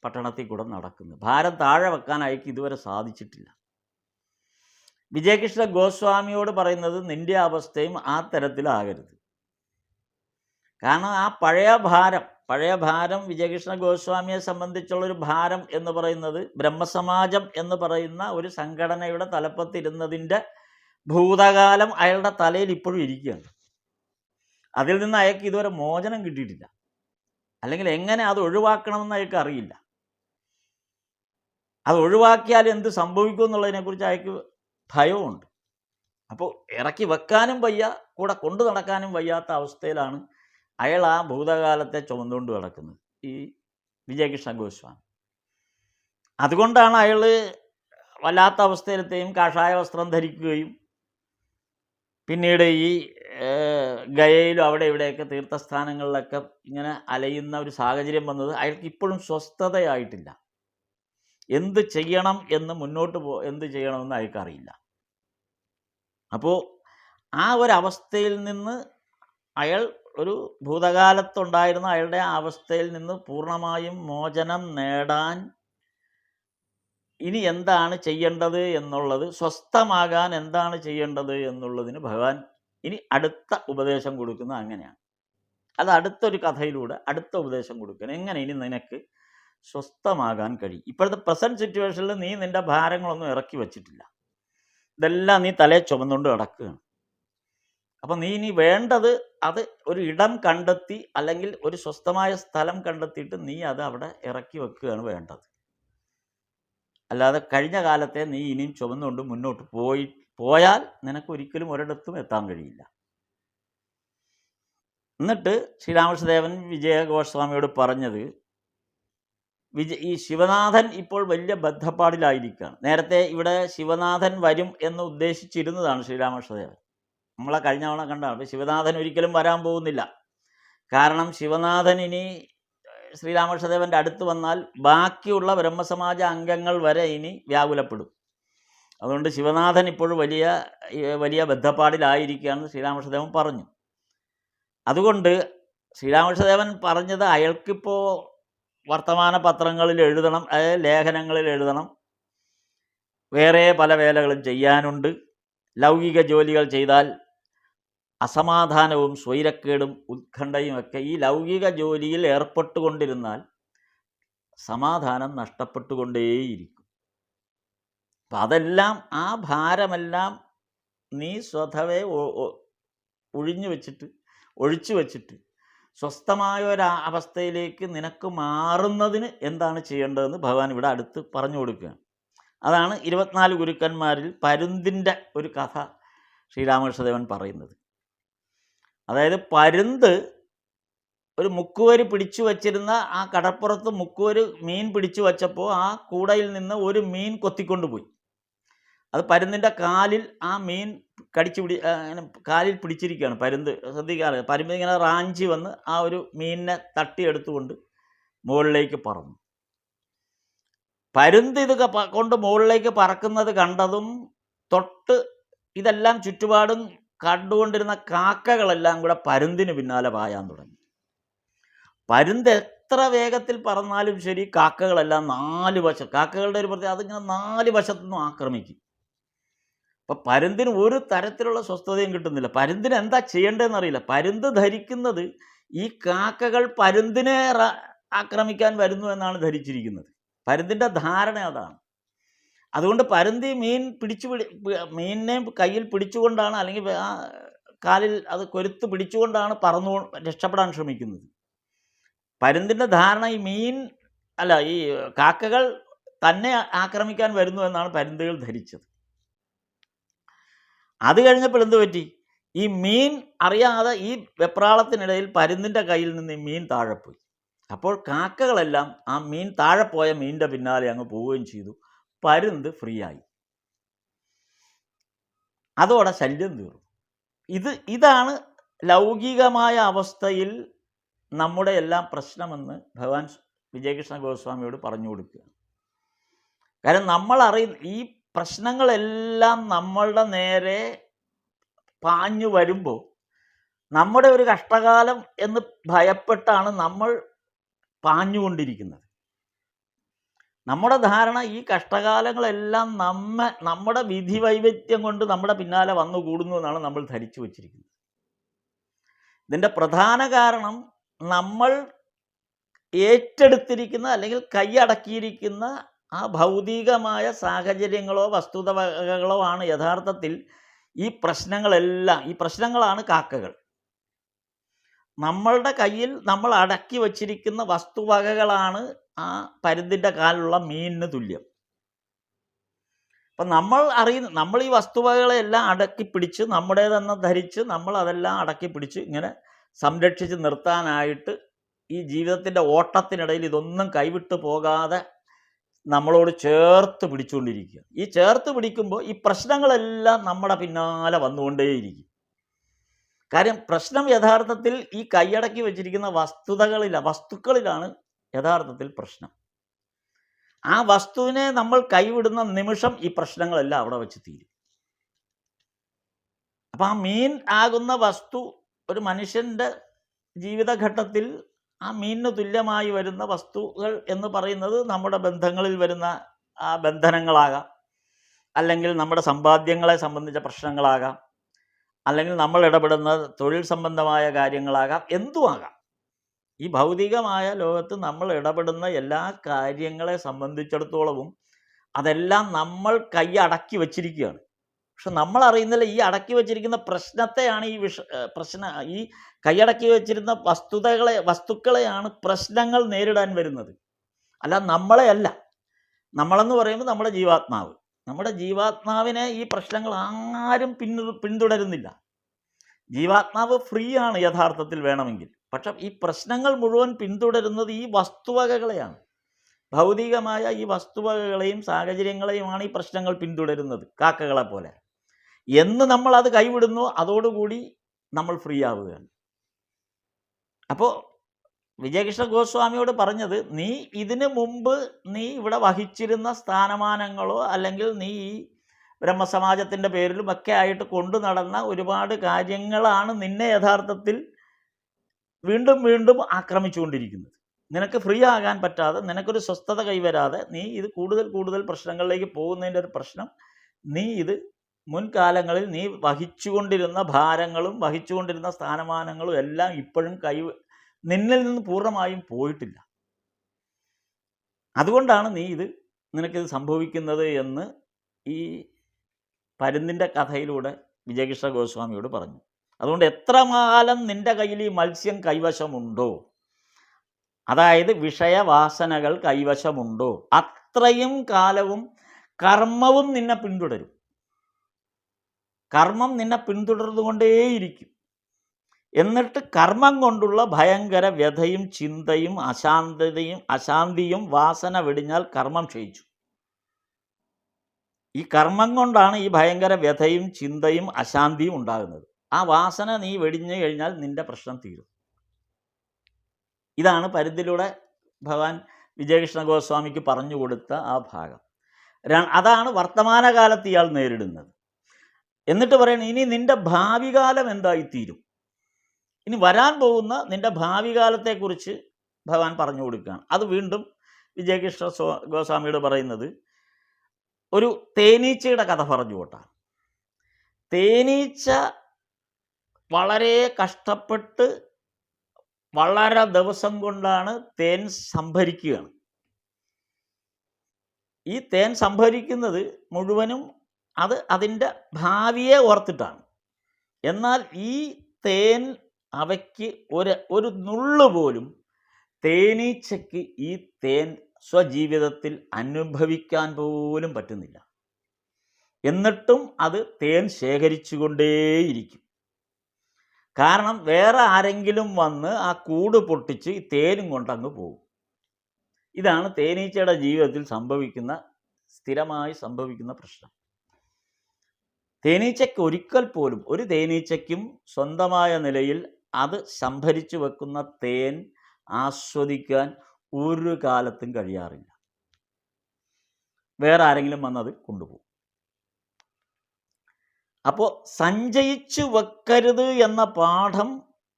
പട്ടണത്തിൽ കൂടെ നടക്കുന്നത്. ഭാരം താഴെ വെക്കാൻ അയാൾക്ക് ഇതുവരെ സാധിച്ചിട്ടില്ല. വിജയകൃഷ്ണ ഗോസ്വാമിയോട് പറയുന്നത് നിന്റെ അവസ്ഥയും ആ തരത്തിലാകരുത്. കാരണം ആ പഴയ ഭാരം വിജയകൃഷ്ണ ഗോസ്വാമിയെ സംബന്ധിച്ചുള്ളൊരു ഭാരം എന്ന് പറയുന്നത് ബ്രഹ്മസമാജം എന്ന് പറയുന്ന ഒരു സംഘടനയുടെ തലപ്പത്തിരുന്നതിൻ്റെ ഭൂതകാലം അയാളുടെ തലയിൽ ഇപ്പോഴും ഇരിക്കുകയാണ്. അതിൽ നിന്ന് അയാൾക്ക് ഇതുവരെ മോചനം കിട്ടിയിട്ടില്ല. അല്ലെങ്കിൽ എങ്ങനെ അത് ഒഴിവാക്കണമെന്ന് അയാൾക്ക് അറിയില്ല. അത് ഒഴിവാക്കിയാൽ എന്ത് സംഭവിക്കും എന്നുള്ളതിനെക്കുറിച്ച് അയാൾക്ക് ഭയമുണ്ട്. അപ്പോൾ ഇറക്കി വെക്കാനും വയ്യ, കൂടെ കൊണ്ടു നടക്കാനും വയ്യാത്ത അവസ്ഥയിലാണ് അയാൾ ആ ഭൂതകാലത്തെ ചുമന്നുകൊണ്ട് കിടക്കുന്നത്, ഈ വിജയകൃഷ്ണ ഗോസ്വാമി. അതുകൊണ്ടാണ് അയാൾ വല്ലാത്ത അവസ്ഥയിലത്തെയും കാഷായ വസ്ത്രം ധരിക്കുകയും പിന്നീട് ഈ ഗയയിലും അവിടെ ഇവിടെയൊക്കെ തീർത്ഥസ്ഥാനങ്ങളിലൊക്കെ ഇങ്ങനെ അലയുന്ന ഒരു സാഹചര്യം വന്നത്. അയാൾക്ക് ഇപ്പോഴും സ്വസ്ഥതയായിട്ടില്ല. എന്ത് ചെയ്യണം എന്ന് എന്ത് ചെയ്യണമെന്ന് അയാൾക്കറിയില്ല. അപ്പോൾ ആ ഒരവസ്ഥയിൽ നിന്ന് അയാൾ ഒരു ഭൂതകാലത്തുണ്ടായിരുന്ന അയാളുടെ ആ അവസ്ഥയിൽ നിന്ന് പൂർണ്ണമായും മോചനം നേടാൻ ഇനി എന്താണ് ചെയ്യേണ്ടത് എന്നുള്ളത്, സ്വസ്ഥമാകാൻ എന്താണ് ചെയ്യേണ്ടത് എന്നുള്ളതിന് ഭഗവാൻ ഇനി അടുത്ത ഉപദേശം കൊടുക്കുന്നത് അങ്ങനെയാണ്. അത് അടുത്തൊരു കഥയിലൂടെ അടുത്ത ഉപദേശം കൊടുക്കണം. എങ്ങനെ ഇനി നിനക്ക് സ്വസ്ഥമാകാൻ കഴിയും. ഇപ്പോഴത്തെ പ്രസൻറ്റ് സിറ്റുവേഷനിൽ നീ നിൻ്റെ ഭാരങ്ങളൊന്നും ഇറക്കി വച്ചിട്ടില്ല. ഇതെല്ലാം നീ തലയെ ചുമന്നുകൊണ്ട് കിടക്കുകയാണ്. അപ്പം നീ ഇനി വേണ്ടത് അത് ഒരു ഇടം കണ്ടെത്തി, അല്ലെങ്കിൽ ഒരു സ്വസ്ഥമായ സ്ഥലം കണ്ടെത്തിയിട്ട് നീ അത് അവിടെ ഇറക്കി വെക്കുകയാണ് വേണ്ടത്. അല്ലാതെ കഴിഞ്ഞ കാലത്തെ നീ ഇനിയും ചുമന്നുകൊണ്ട് മുന്നോട്ട് പോയാൽ നിനക്ക് ഒരിക്കലും ഒരിടത്തും എത്താൻ കഴിയില്ല. എന്നിട്ട് ശ്രീരാമകൃഷ്ണദേവൻ വിജയ ഗോസ്വാമിയോട് പറഞ്ഞത്, ഈ ശിവനാഥൻ ഇപ്പോൾ വലിയ ബദ്ധപ്പാടിലായിരിക്കുകയാണ്. നേരത്തെ ഇവിടെ ശിവനാഥൻ വരും എന്ന് ഉദ്ദേശിച്ചിരുന്നതാണ് ശ്രീരാമകൃഷ്ണദേവൻ. നമ്മളെ കഴിഞ്ഞ തവണ കണ്ടാണ്. അപ്പോൾ ശിവനാഥൻ ഒരിക്കലും വരാൻ പോകുന്നില്ല. കാരണം ശിവനാഥൻ ഇനി ശ്രീരാമകൃഷ്ണദേവൻ്റെ അടുത്ത് വന്നാൽ ബാക്കിയുള്ള ബ്രഹ്മസമാജ അംഗങ്ങൾ വരെ ഇനി വ്യാകുലപ്പെടും. അതുകൊണ്ട് ശിവനാഥൻ ഇപ്പോഴും വലിയ ബദ്ധപ്പാടിലായിരിക്കുകയാണെന്ന് ശ്രീരാമകൃഷ്ണദേവൻ പറഞ്ഞു. അതുകൊണ്ട് ശ്രീരാമകൃഷ്ണദേവൻ പറഞ്ഞത് അയാൾക്കിപ്പോൾ വർത്തമാന പത്രങ്ങളിൽ എഴുതണം, ലേഖനങ്ങളിൽ എഴുതണം, വേറെ പല വേലകളും ചെയ്യാനുണ്ട്. ലൗകിക ജോലികൾ ചെയ്താൽ അസമാധാനവും സ്വൈരക്കേടും ഉത്കണ്ഠയുമൊക്കെ, ഈ ലൗകിക ജോലിയിൽ ഏർപ്പെട്ടുകൊണ്ടിരുന്നാൽ സമാധാനം നഷ്ടപ്പെട്ടുകൊണ്ടേയിരിക്കും. അപ്പം അതെല്ലാം, ആ ഭാരമെല്ലാം നീ സ്വതവേ ഒഴിച്ചു വച്ചിട്ട് സ്വസ്ഥമായ ഒരു അവസ്ഥയിലേക്ക് നിനക്ക് മാറുന്നതിന് എന്താണ് ചെയ്യേണ്ടതെന്ന് ഭഗവാൻ ഇവിടെ അടുത്ത് പറഞ്ഞു കൊടുക്കുകയാണ്. അതാണ് 24 ഗുരുക്കന്മാരിൽ പരുന്തിൻ്റെ ഒരു കഥ ശ്രീരാമകൃഷ്ണദേവൻ പറയുന്നത്. അതായത് പരുന്ത് ഒരു മുക്കുവര് പിടിച്ചു വച്ചിരുന്ന ആ കടപ്പുറത്ത് മുക്കുവര് മീൻ പിടിച്ചു വച്ചപ്പോൾ ആ കൂടയിൽ നിന്ന് ഒരു മീൻ കൊത്തിക്കൊണ്ടുപോയി. അത് പരുന്തിൻ്റെ കാലിൽ ആ മീൻ ഇങ്ങനെ കാലിൽ പിടിച്ചിരിക്കുകയാണ്. പരുന്ത് ശ്രദ്ധിക്കാറ്, പരുന്ത് ഇങ്ങനെ റാഞ്ചി വന്ന് ആ ഒരു മീനിനെ തട്ടിയെടുത്തുകൊണ്ട് മുകളിലേക്ക് പറന്നു. പരുന്ത് ഇത് കൊണ്ട് മുകളിലേക്ക് പറക്കുന്നത് കണ്ടതും തൊട്ട് ഇതെല്ലാം ചുറ്റുപാടും കണ്ടുകൊണ്ടിരുന്ന കാക്കകളെല്ലാം കൂടെ പരുന്തിന് പിന്നാലെ പായാൻ തുടങ്ങി. പരുന്ത് എത്ര വേഗത്തിൽ പറന്നാലും ശരി, കാക്കകളെല്ലാം 4 വശം, കാക്കകളുടെ ഒരു പ്രത്യേകത, അതിങ്ങനെ 4 വശത്തുനിന്നും ആക്രമിക്കും. അപ്പം പരുന്തിന് ഒരു തരത്തിലുള്ള സ്വസ്ഥതയും കിട്ടുന്നില്ല. പരുന്തിന് എന്താ ചെയ്യേണ്ടതെന്നറിയില്ല. പരുന്ത് ധരിക്കുന്നത് ഈ കാക്കകൾ പരുന്തിനെ ആക്രമിക്കാൻ വരുന്നു എന്നാണ് ധരിച്ചിരിക്കുന്നത്. പരുന്തിൻ്റെ ധാരണ അതാണ്. അതുകൊണ്ട് പരുന്തി മീനിനെ കയ്യിൽ പിടിച്ചുകൊണ്ടാണ്, അല്ലെങ്കിൽ ആ കാലിൽ അത് കൊരുത്ത് പിടിച്ചുകൊണ്ടാണ് രക്ഷപ്പെടാൻ ശ്രമിക്കുന്നത്. പരുന്തിൻ്റെ ധാരണ ഈ കാക്കകൾ തന്നെ ആക്രമിക്കാൻ വരുന്നു എന്നാണ് പരുന്തുകൾ ധരിച്ചത്. അത് കഴിഞ്ഞപ്പോൾ എന്ത് പറ്റി? ഈ മീൻ അറിയാതെ ഈ വെപ്രാളത്തിനിടയിൽ പരുന്തിൻ്റെ കയ്യിൽ നിന്ന് ഈ മീൻ താഴെ പോയി. അപ്പോൾ കാക്കകളെല്ലാം ആ മീൻ താഴെ പോയ മീനിൻ്റെ പിന്നാലെ അങ്ങ് പോവുകയും ചെയ്തു. പരുന്ത് ഫ്രീ ആയി. അതോടെ ശല്യം തീർന്നു. ഇതാണ് ലൗകികമായ അവസ്ഥയിൽ നമ്മുടെ എല്ലാം പ്രശ്നമെന്ന് ഭഗവാൻ വിജയകൃഷ്ണ ഗോസ്വാമിയോട് പറഞ്ഞു കൊടുക്കുക. കാരണം നമ്മൾ ഈ പ്രശ്നങ്ങളെല്ലാം നമ്മളുടെ നേരെ പാഞ്ഞു വരുമ്പോൾ നമ്മുടെ ഒരു കഷ്ടകാലം എന്ന് ഭയപ്പെട്ടാണ് നമ്മൾ പാഞ്ഞുകൊണ്ടിരിക്കുന്നത്. നമ്മുടെ ധാരണ ഈ കഷ്ടകാലങ്ങളെല്ലാം നമ്മുടെ വിധി വൈവിധ്യം കൊണ്ട് നമ്മുടെ പിന്നാലെ വന്നു കൂടുന്നു എന്നാണ് നമ്മൾ ധരിച്ചു വച്ചിരിക്കുന്നത്. ഇതിൻ്റെ പ്രധാന കാരണം നമ്മൾ ഏറ്റെടുത്തിരിക്കുന്ന അല്ലെങ്കിൽ കൈയടക്കിയിരിക്കുന്ന ആ ഭൗതികമായ സാഹചര്യങ്ങളോ വസ്തുതകളോ ആണ് യഥാർത്ഥത്തിൽ ഈ പ്രശ്നങ്ങളാണ് കാക്കകൾ. നമ്മളുടെ കയ്യിൽ നമ്മൾ അടക്കി വച്ചിരിക്കുന്ന വസ്തുവകകളാണ് ആ പരുന്തിൻ്റെ കാലുള്ള മീനിന് തുല്യം. അപ്പം നമ്മൾ ഈ വസ്തുവകകളെല്ലാം അടക്കി പിടിച്ച് നമ്മുടേതെന്ന് ധരിച്ച് നമ്മൾ അതെല്ലാം അടക്കി പിടിച്ച് ഇങ്ങനെ സംരക്ഷിച്ച് നിർത്താനായിട്ട് ഈ ജീവിതത്തിൻ്റെ ഓട്ടത്തിനിടയിൽ ഇതൊന്നും കൈവിട്ട് പോകാതെ നമ്മളോട് ചേർത്ത് പിടിച്ചുകൊണ്ടിരിക്കുക. ഈ ചേർത്ത് പിടിക്കുമ്പോൾ ഈ പ്രശ്നങ്ങളെല്ലാം നമ്മുടെ പിന്നാലെ വന്നുകൊണ്ടേയിരിക്കും. കാര്യം പ്രശ്നം യഥാർത്ഥത്തിൽ ഈ കൈയടക്കി വെച്ചിരിക്കുന്ന വസ്തുക്കളിലാണ് യഥാർത്ഥത്തിൽ പ്രശ്നം. ആ വസ്തുവിനെ നമ്മൾ കൈവിടുന്ന നിമിഷം ഈ പ്രശ്നങ്ങളെല്ലാം അവിടെ വെച്ച് തീരും. അപ്പം ആ മീൻ ആകുന്ന വസ്തു ഒരു മനുഷ്യൻ്റെ ജീവിതഘട്ടത്തിൽ ആ മീനിന് തുല്യമായി വരുന്ന വസ്തുക്കൾ എന്ന് പറയുന്നത് നമ്മുടെ ബന്ധങ്ങളിൽ വരുന്ന ആ ബന്ധനങ്ങളാകാം, അല്ലെങ്കിൽ നമ്മുടെ സമ്പാദ്യങ്ങളെ സംബന്ധിച്ച പ്രശ്നങ്ങളാകാം, അല്ലെങ്കിൽ നമ്മൾ ഇടപെടുന്ന തൊഴിൽ സംബന്ധമായ കാര്യങ്ങളാകാം, എന്തുമാകാം. ഈ ഭൗതികമായ ലോകത്ത് നമ്മൾ ഇടപെടുന്ന എല്ലാ കാര്യങ്ങളെ സംബന്ധിച്ചിടത്തോളവും അതെല്ലാം നമ്മൾ കൈ അടക്കി വച്ചിരിക്കുകയാണ്. പക്ഷെ നമ്മൾ അറിയുന്നില്ല ഈ അടക്കി വച്ചിരിക്കുന്ന പ്രശ്നത്തെയാണ് ഈ കൈയടക്കി വച്ചിരുന്ന വസ്തുക്കളെയാണ് പ്രശ്നങ്ങൾ നേരിടാൻ വരുന്നത്, അല്ല നമ്മളെ അല്ല. നമ്മളെന്ന് പറയുമ്പോൾ നമ്മുടെ ജീവാത്മാവിനെ ഈ പ്രശ്നങ്ങൾ ആരും പിന്തുടരുന്നില്ല. ജീവാത്മാവ് ഫ്രീ ആണ് യഥാർത്ഥത്തിൽ വേണമെങ്കിൽ. പക്ഷെ ഈ പ്രശ്നങ്ങൾ മുഴുവൻ പിന്തുടരുന്നത് ഈ വസ്തുവകകളെയാണ്. ഭൗതികമായ ഈ വസ്തുവകകളെയും സാഹചര്യങ്ങളെയുമാണ് ഈ പ്രശ്നങ്ങൾ പിന്തുടരുന്നത്, കാക്കകളെ പോലെ. എന്ന് നമ്മൾ അത് കൈവിടുന്നു, അതോടുകൂടി നമ്മൾ ഫ്രീ ആവുകയാണ്. അപ്പോൾ വിജയകൃഷ്ണ ഗോസ്വാമിയോട് പറഞ്ഞത്, നീ ഇതിനു മുമ്പ് നീ ഇവിടെ വഹിച്ചിരുന്ന സ്ഥാനമാനങ്ങളോ അല്ലെങ്കിൽ നീ ഈ ബ്രഹ്മസമാജത്തിൻ്റെ പേരിലും ഒക്കെ ആയിട്ട് കൊണ്ടു നടന്ന ഒരുപാട് കാര്യങ്ങളാണ് നിന്നെ യഥാർത്ഥത്തിൽ വീണ്ടും വീണ്ടും ആക്രമിച്ചുകൊണ്ടിരിക്കുന്നത്. നിനക്ക് ഫ്രീ ആകാൻ പറ്റാതെ, നിനക്കൊരു സ്വസ്ഥത കൈവരാതെ നീ ഇത് കൂടുതൽ പ്രശ്നങ്ങളിലേക്ക് പോകുന്നതിൻ്റെ ഒരു പ്രശ്നം, നീ ഇത് മുൻകാലങ്ങളിൽ നീ വഹിച്ചുകൊണ്ടിരുന്ന ഭാരങ്ങളും വഹിച്ചുകൊണ്ടിരുന്ന സ്ഥാനമാനങ്ങളും എല്ലാം ഇപ്പോഴും നിന്നിൽ നിന്ന് പൂർണ്ണമായും പോയിട്ടില്ല. അതുകൊണ്ടാണ് നിനക്കിത് സംഭവിക്കുന്നത് എന്ന് ഈ പരുന്തിൻ്റെ കഥയിലൂടെ വിജയകൃഷ്ണ ഗോസ്വാമിയോട് പറഞ്ഞു. അതുകൊണ്ട് എത്രകാലം നിൻ്റെ കയ്യിൽ ഈ മത്സ്യം കൈവശമുണ്ടോ, അതായത് വിഷയവാസനകൾ കൈവശമുണ്ടോ, അത്രയും കാലവും കർമ്മവും നിന്നെ പിന്തുടരും. കർമ്മം നിന്നെ പിന്തുടർന്നുകൊണ്ടേയിരിക്കും. എന്നിട്ട് കർമ്മം കൊണ്ടുള്ള ഭയങ്കര വ്യഥയും ചിന്തയും അശാന്തിയും വാസന വെടിഞ്ഞാൽ കർമ്മം ക്ഷയിച്ചു. ഈ കർമ്മം കൊണ്ടാണ് ഈ ഭയങ്കര വ്യഥയും ചിന്തയും അശാന്തിയും ഉണ്ടാകുന്നത്. ആ വാസന നീ വെടിഞ്ഞു കഴിഞ്ഞാൽ നിന്റെ പ്രശ്നം തീരും. ഇതാണ് പരുന്തിലൂടെ ഭഗവാൻ വിജയകൃഷ്ണ ഗോസ്വാമിക്ക് പറഞ്ഞു കൊടുത്ത ആ ഭാഗം. അതാണ് വർത്തമാനകാലത്ത് ഇയാൾ നേരിടുന്നത്. എന്നിട്ട് പറയണം, ഇനി നിന്റെ ഭാവി കാലം എന്തായിത്തീരും, ഇനി വരാൻ പോകുന്ന നിന്റെ ഭാവി കാലത്തെക്കുറിച്ച് ഭഗവാൻ പറഞ്ഞു കൊടുക്കുകയാണ്. അത് വീണ്ടും വിജയകൃഷ്ണ ഗോസ്വാമിയോട് പറയുന്നത് ഒരു തേനീച്ചയുടെ കഥ പറഞ്ഞു കൊട്ടാണ്. തേനീച്ച വളരെ കഷ്ടപ്പെട്ട് വളരെ ദിവസം കൊണ്ടാണ് തേൻ സംഭരിക്കുകയാണ്. ഈ തേൻ സംഭരിക്കുന്നത് മുഴുവനും അതിൻ്റെ ഭാവിയെ ഓർത്തിട്ടാണ്. എന്നാൽ ഈ തേൻ അവയ്ക്ക് ഒരു നുള്ളു പോലും തേനീച്ചയ്ക്ക് ഈ തേൻ സ്വജീവിതത്തിൽ അനുഭവിക്കാൻ പോലും പറ്റുന്നില്ല. എന്നിട്ടും അത് തേൻ ശേഖരിച്ചു കൊണ്ടേയിരിക്കും. കാരണം വേറെ ആരെങ്കിലും വന്ന് ആ കൂട് പൊട്ടിച്ച് ഈ തേനും കൊണ്ടങ്ങ് പോകും. ഇതാണ് തേനീച്ചയുടെ ജീവിതത്തിൽ സ്ഥിരമായി സംഭവിക്കുന്ന പ്രശ്നം. തേനീച്ചയ്ക്ക് ഒരിക്കൽ പോലും, ഒരു തേനീച്ചയ്ക്കും സ്വന്തമായ നിലയിൽ അത് സംഭരിച്ചു വെക്കുന്ന തേൻ ആസ്വദിക്കാൻ ഒരു കാലത്തും കഴിയാറില്ല. വേറെ ആരെങ്കിലും വന്നത് കൊണ്ടുപോകും. അപ്പോൾ സഞ്ചയിച്ചു വെക്കരുത് എന്ന പാഠം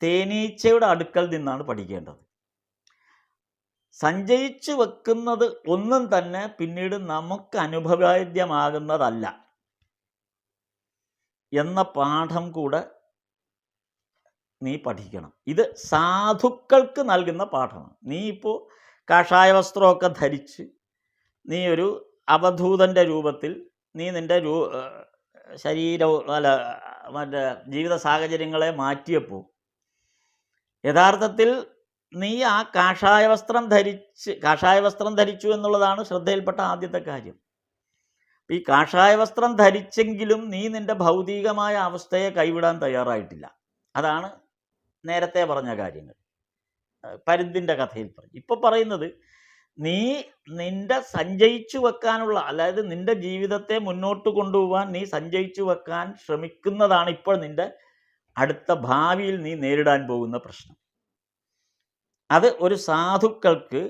തേനീച്ചയുടെ അടുക്കൽ നിന്നാണ് പഠിക്കേണ്ടത്. സഞ്ചയിച്ചു വെക്കുന്നത് ഒന്നും തന്നെ പിന്നീട് നമുക്ക് അനുഭവവേദ്യമാകുന്നതല്ല എന്ന പാഠം കൂടെ നീ പഠിക്കണം. ഇത് സാധുക്കൾക്ക് നൽകുന്ന പാഠമാണ്. നീ ഇപ്പോൾ കാഷായ വസ്ത്രമൊക്കെ ധരിച്ച് നീ ഒരു അവധൂതൻ്റെ രൂപത്തിൽ നീ നിൻ്റെ മറ്റേ ജീവിത സാഹചര്യങ്ങളെ മാറ്റിയപ്പോൾ യഥാർത്ഥത്തിൽ നീ ആ കാഷായ വസ്ത്രം ധരിച്ചു എന്നുള്ളതാണ് ശ്രദ്ധയിൽപ്പെട്ട ആദ്യത്തെ കാര്യം. ഈ കാഷായ വസ്ത്രം ധരിച്ചെങ്കിലും നീ നിൻ്റെ ഭൗതികമായ അവസ്ഥയെ കൈവിടാൻ തയ്യാറായിട്ടില്ല. അതാണ് നേരത്തെ പറഞ്ഞ കാര്യങ്ങൾ, പരുന്തിൻ്റെ കഥയിൽ പറഞ്ഞു. ഇപ്പോൾ പറയുന്നത് നീ നിൻ്റെ സഞ്ചയിച്ചു വെക്കാനുള്ള, അതായത് നിൻ്റെ ജീവിതത്തെ മുന്നോട്ട് കൊണ്ടുപോകാൻ നീ സഞ്ചയിച്ചു വെക്കാൻ ശ്രമിക്കുന്നതാണ് ഇപ്പോൾ നിൻ്റെ അടുത്ത ഭാവിയിൽ നീ നേരിടാൻ പോകുന്ന പ്രശ്നം. അത് ഒരു സാധുക്കൾക്ക്,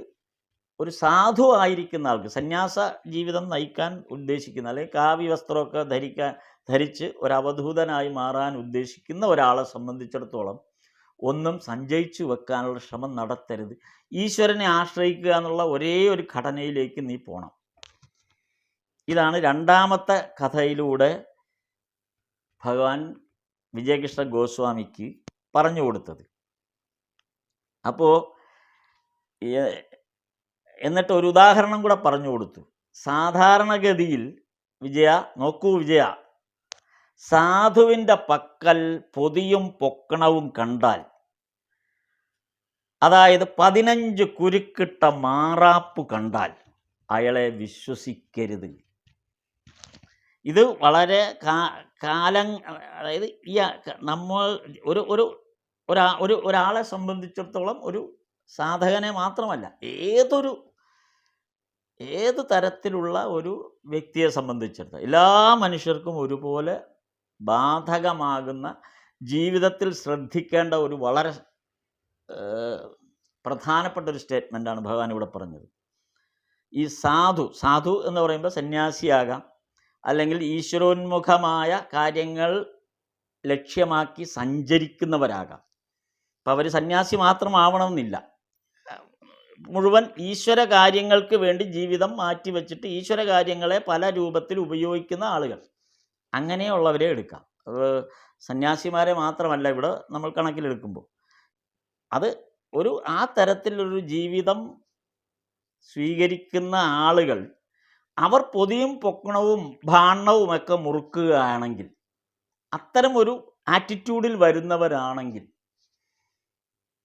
ഒരു സാധു ആയിരിക്കുന്ന ആൾക്ക്, സന്യാസ ജീവിതം നയിക്കാൻ ഉദ്ദേശിക്കുന്ന, അല്ലെങ്കിൽ കാവ്യ വസ്ത്രമൊക്കെ ധരിച്ച് ഒരു അവധൂതനായി മാറാൻ ഉദ്ദേശിക്കുന്ന ഒരാളെ സംബന്ധിച്ചിടത്തോളം ഒന്നും സഞ്ചയിച്ചു വെക്കാനുള്ള ശ്രമം നടത്തരുത്. ഈശ്വരനെ ആശ്രയിക്കുക എന്നുള്ള ഒരേ ഒരു ഘടനയിലേക്ക് നീ പോകണം. ഇതാണ് രണ്ടാമത്തെ കഥയിലൂടെ ഭഗവാൻ വിജയകൃഷ്ണ ഗോസ്വാമിക്ക് പറഞ്ഞു കൊടുത്തത്. അപ്പോൾ എന്നിട്ട് ഒരു ഉദാഹരണം കൂടെ പറഞ്ഞു കൊടുത്തു. സാധാരണഗതിയിൽ വിജയ, സാധുവിൻ്റെ പക്കൽ പൊതിയും പൊക്കണവും കണ്ടാൽ, അതായത് 15 കുരുക്കിട്ട മാറാപ്പ് കണ്ടാൽ അയാളെ വിശ്വസിക്കരുത്. ഇത് വളരെ കാലം, അതായത് ഈ നമ്മൾ ഒരാളെ സംബന്ധിച്ചിടത്തോളം, ഒരു സാധകനെ മാത്രമല്ല, ഏത് തരത്തിലുള്ള ഒരു വ്യക്തിയെ സംബന്ധിച്ചിടത്തോളം എല്ലാ മനുഷ്യർക്കും ഒരുപോലെ ബാധകമാകുന്ന, ജീവിതത്തിൽ ശ്രദ്ധിക്കേണ്ട ഒരു വളരെ പ്രധാനപ്പെട്ട ഒരു സ്റ്റേറ്റ്മെൻറ്റാണ് ഭഗവാൻ ഇവിടെ പറഞ്ഞത്. ഈ സാധു എന്ന് പറയുമ്പോൾ സന്യാസിയാകാം, അല്ലെങ്കിൽ ഈശ്വരോന്മുഖമായ കാര്യങ്ങൾ ലക്ഷ്യമാക്കി സഞ്ചരിക്കുന്നവരാകാം. അപ്പം അവർ സന്യാസി മാത്രമാവണമെന്നില്ല. മുഴുവൻ ഈശ്വര കാര്യങ്ങൾക്ക് വേണ്ടി ജീവിതം മാറ്റിവെച്ചിട്ട് ഈശ്വര കാര്യങ്ങളെ പല രൂപത്തിൽ ഉപയോഗിക്കുന്ന ആളുകൾ, അങ്ങനെയുള്ളവരെ എടുക്കാം. സന്യാസിമാരെ മാത്രമല്ല ഇവിടെ നമ്മൾ കണക്കിലെടുക്കുമ്പോൾ. അത് ആ തരത്തിലൊരു ജീവിതം സ്വീകരിക്കുന്ന ആളുകൾ, അവർ പൊതിയും പൊക്കണവും ഭാണ്ണവുമൊക്കെ മുറുക്കുകയാണെങ്കിൽ, അത്തരം ഒരു ആറ്റിറ്റ്യൂഡിൽ വരുന്നവരാണെങ്കിൽ,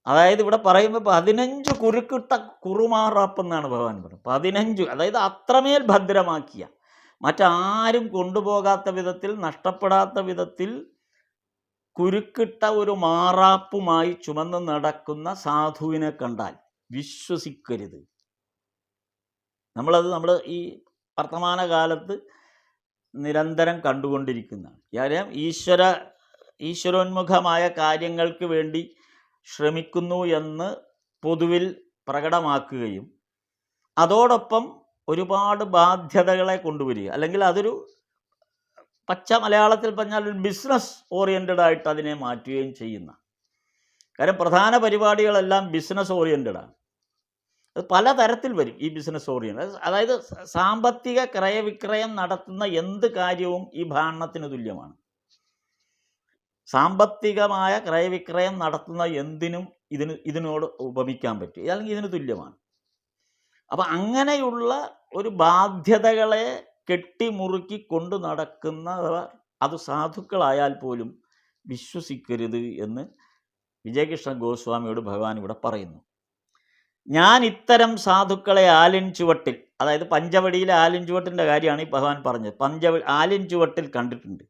അതായത് ഇവിടെ പറയുമ്പോൾ 15 കുരുക്കിട്ട കുറുമാറാപ്പെന്നാണ് ഭഗവാൻ പറയുന്നത്. 15, അതായത് അത്രമേൽ ഭദ്രമാക്കിയ, മറ്റാരും കൊണ്ടുപോകാത്ത വിധത്തിൽ, നഷ്ടപ്പെടാത്ത വിധത്തിൽ കുരുക്കിട്ട ഒരു മാറാപ്പുമായി ചുമന്ന് നടക്കുന്ന സാധുവിനെ കണ്ടാൽ വിശ്വസിക്കരുത്. നമ്മൾ ഈ വർത്തമാനകാലത്ത് നിരന്തരം കണ്ടുകൊണ്ടിരിക്കുന്നതാണ്. കാര്യം ഈശ്വരോന്മുഖമായ കാര്യങ്ങൾക്ക് വേണ്ടി ശ്രമിക്കുന്നു എന്ന് പൊതുവിൽ പ്രകടമാക്കുകയും അതോടൊപ്പം ഒരുപാട് ബാധ്യതകളെ കൊണ്ടുവരിക, അല്ലെങ്കിൽ അതൊരു പച്ച മലയാളത്തിൽ പറഞ്ഞാൽ ഒരു ബിസിനസ് ഓറിയൻറ്റഡ് ആയിട്ട് അതിനെ മാറ്റുകയും ചെയ്യുന്ന. കാര്യം പ്രധാന പരിപാടികളെല്ലാം ബിസിനസ് ഓറിയൻറ്റഡാണ്. അത് പലതരത്തിൽ വരും ഈ ബിസിനസ് ഓറിയൻറ്റഡ്. അതായത് സാമ്പത്തിക ക്രയവിക്രയം നടത്തുന്ന എന്ത് കാര്യവും ഈ ഭാണ്ണത്തിന് തുല്യമാണ്. സാമ്പത്തികമായ ക്രയവിക്രയം നടത്തുന്ന എന്തിനും ഇതിനോട് ഉപമിക്കാൻ പറ്റും, അല്ലെങ്കിൽ ഇതിന് തുല്യമാണ്. അപ്പം അങ്ങനെയുള്ള ഒരു ബാധ്യതകളെ കെട്ടിമുറുക്കി കൊണ്ട് നടക്കുന്നവർ, അത് സാധുക്കളായാൽ പോലും വിശ്വസിക്കരുത് എന്ന് വിജയകൃഷ്ണ ഗോസ്വാമിയോട് ഭഗവാൻ ഇവിടെ പറയുന്നു. ഞാൻ ഇത്തരം സാധുക്കളെ ആലിൻ ചുവട്ടിൽ, അതായത് പഞ്ചവടിയിലെ ആലിൻ ചുവട്ടിൻ്റെ കാര്യമാണ് ഈ ഭഗവാൻ പറഞ്ഞത്. ആലിൻ ചുവട്ടിൽ കണ്ടിട്ടുണ്ട്.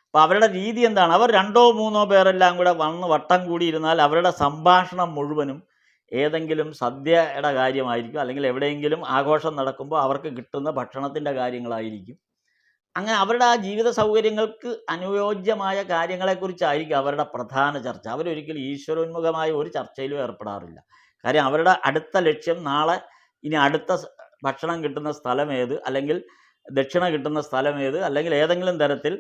അപ്പോൾ അവരുടെ രീതി എന്താണ്? അവർ 2 or 3 പേരെല്ലാം കൂടെ വന്ന് വട്ടം കൂടിയിരുന്നാൽ അവരുടെ സംഭാഷണം മുഴുവനും ഏതെങ്കിലും സദ്യയുടെ കാര്യമായിരിക്കും, അല്ലെങ്കിൽ എവിടെയെങ്കിലും ആഘോഷം നടക്കുമ്പോൾ അവർക്ക് കിട്ടുന്ന ഭക്ഷണത്തിൻ്റെ കാര്യങ്ങളായിരിക്കും. അങ്ങനെ അവരുടെ ആ ജീവിത സൗകര്യങ്ങൾക്ക് അനുയോജ്യമായ കാര്യങ്ങളെക്കുറിച്ചായിരിക്കും അവരുടെ പ്രധാന ചർച്ച. അവരൊരിക്കലും ഈശ്വരോന്മുഖമായ ഒരു ചർച്ചയിലും ഏർപ്പെടാറില്ല. കാര്യം അവരുടെ അടുത്ത ലക്ഷ്യം നാളെ ഇനി അടുത്ത ഭക്ഷണം കിട്ടുന്ന സ്ഥലം ഏത്, അല്ലെങ്കിൽ ദക്ഷിണ കിട്ടുന്ന സ്ഥലം ഏത്, അല്ലെങ്കിൽ ഏതെങ്കിലും തരത്തിൽ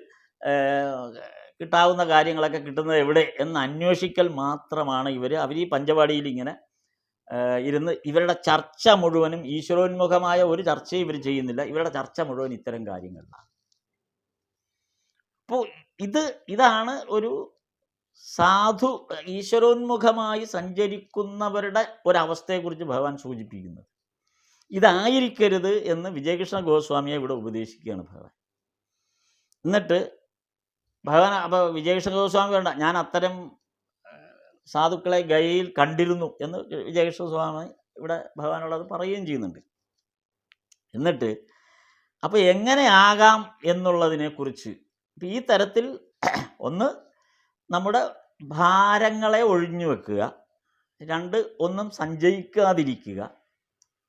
കിട്ടാവുന്ന കാര്യങ്ങളൊക്കെ കിട്ടുന്നത് എവിടെ എന്ന് അന്വേഷിക്കൽ മാത്രമാണ് അവർ ഈ പഞ്ചവാടിയിൽ ഇങ്ങനെ ഇരുന്ന് ഇവരുടെ ചർച്ച മുഴുവനും ഈശ്വരോന്മുഖമായ ഒരു ചർച്ചയും ഇവർ ചെയ്യുന്നില്ല. ഇവരുടെ ചർച്ച മുഴുവൻ ഇത്തരം കാര്യങ്ങളിലാണ്. അപ്പോൾ ഇതാണ് ഒരു സാധു ഈശ്വരോന്മുഖമായി സഞ്ചരിക്കുന്നവരുടെ ഒരവസ്ഥയെക്കുറിച്ച് ഭഗവാൻ സൂചിപ്പിക്കുന്നത്. ഇതായിരിക്കരുത് എന്ന് വിജയകൃഷ്ണ ഗോസ്വാമിയെ ഇവിടെ ഉപദേശിക്കുകയാണ് ഭഗവാൻ. എന്നിട്ട് ഭഗവാൻ അപ്പോൾ വിജയകൃഷ്ണ ഗോസ്വാമി വേണ്ട, ഞാൻ അത്തരം സാധുക്കളെ ഗയയിൽ കണ്ടിരുന്നു എന്ന് വിജയകൃഷ്ണ സ്വാമി ഇവിടെ ഭഗവാനോടത് പറയുകയും ചെയ്യുന്നുണ്ട്. എന്നിട്ട് അപ്പോൾ എങ്ങനെയാകാം എന്നുള്ളതിനെക്കുറിച്ച് ഈ തരത്തിൽ ഒന്ന് നമ്മുടെ ഭാരങ്ങളെ ഒഴിഞ്ഞു വെക്കുക, രണ്ട് ഒന്നും സഞ്ചയിക്കാതിരിക്കുക.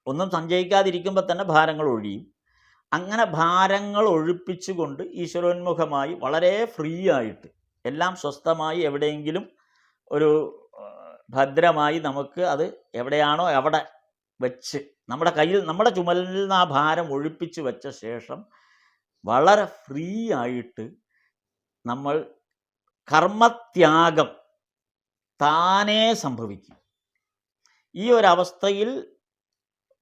ഒന്നും സഞ്ചയിക്കാതിരിക്കുമ്പോൾ തന്നെ ഭാരങ്ങൾ ഒഴിയും. അങ്ങനെ ഭാരങ്ങൾ ഒഴിപ്പിച്ചുകൊണ്ട് ഈശ്വരോന്മുഖമായി വളരെ ഫ്രീ ആയിട്ട് എല്ലാം സ്വസ്ഥമായി എവിടെയെങ്കിലും ഒരു ഭദ്രമായി നമുക്ക് അത് എവിടെയാണോ അവിടെ വെച്ച് നമ്മുടെ കയ്യിൽ നമ്മുടെ ചുമലിൽ നിന്ന് ആ ഭാരം ഒഴിപ്പിച്ച് വെച്ച ശേഷം വളരെ ഫ്രീ ആയിട്ട് നമ്മൾ കർമ്മത്യാഗം താനേ സംഭവിക്കും. ഈ ഒരവസ്ഥയിൽ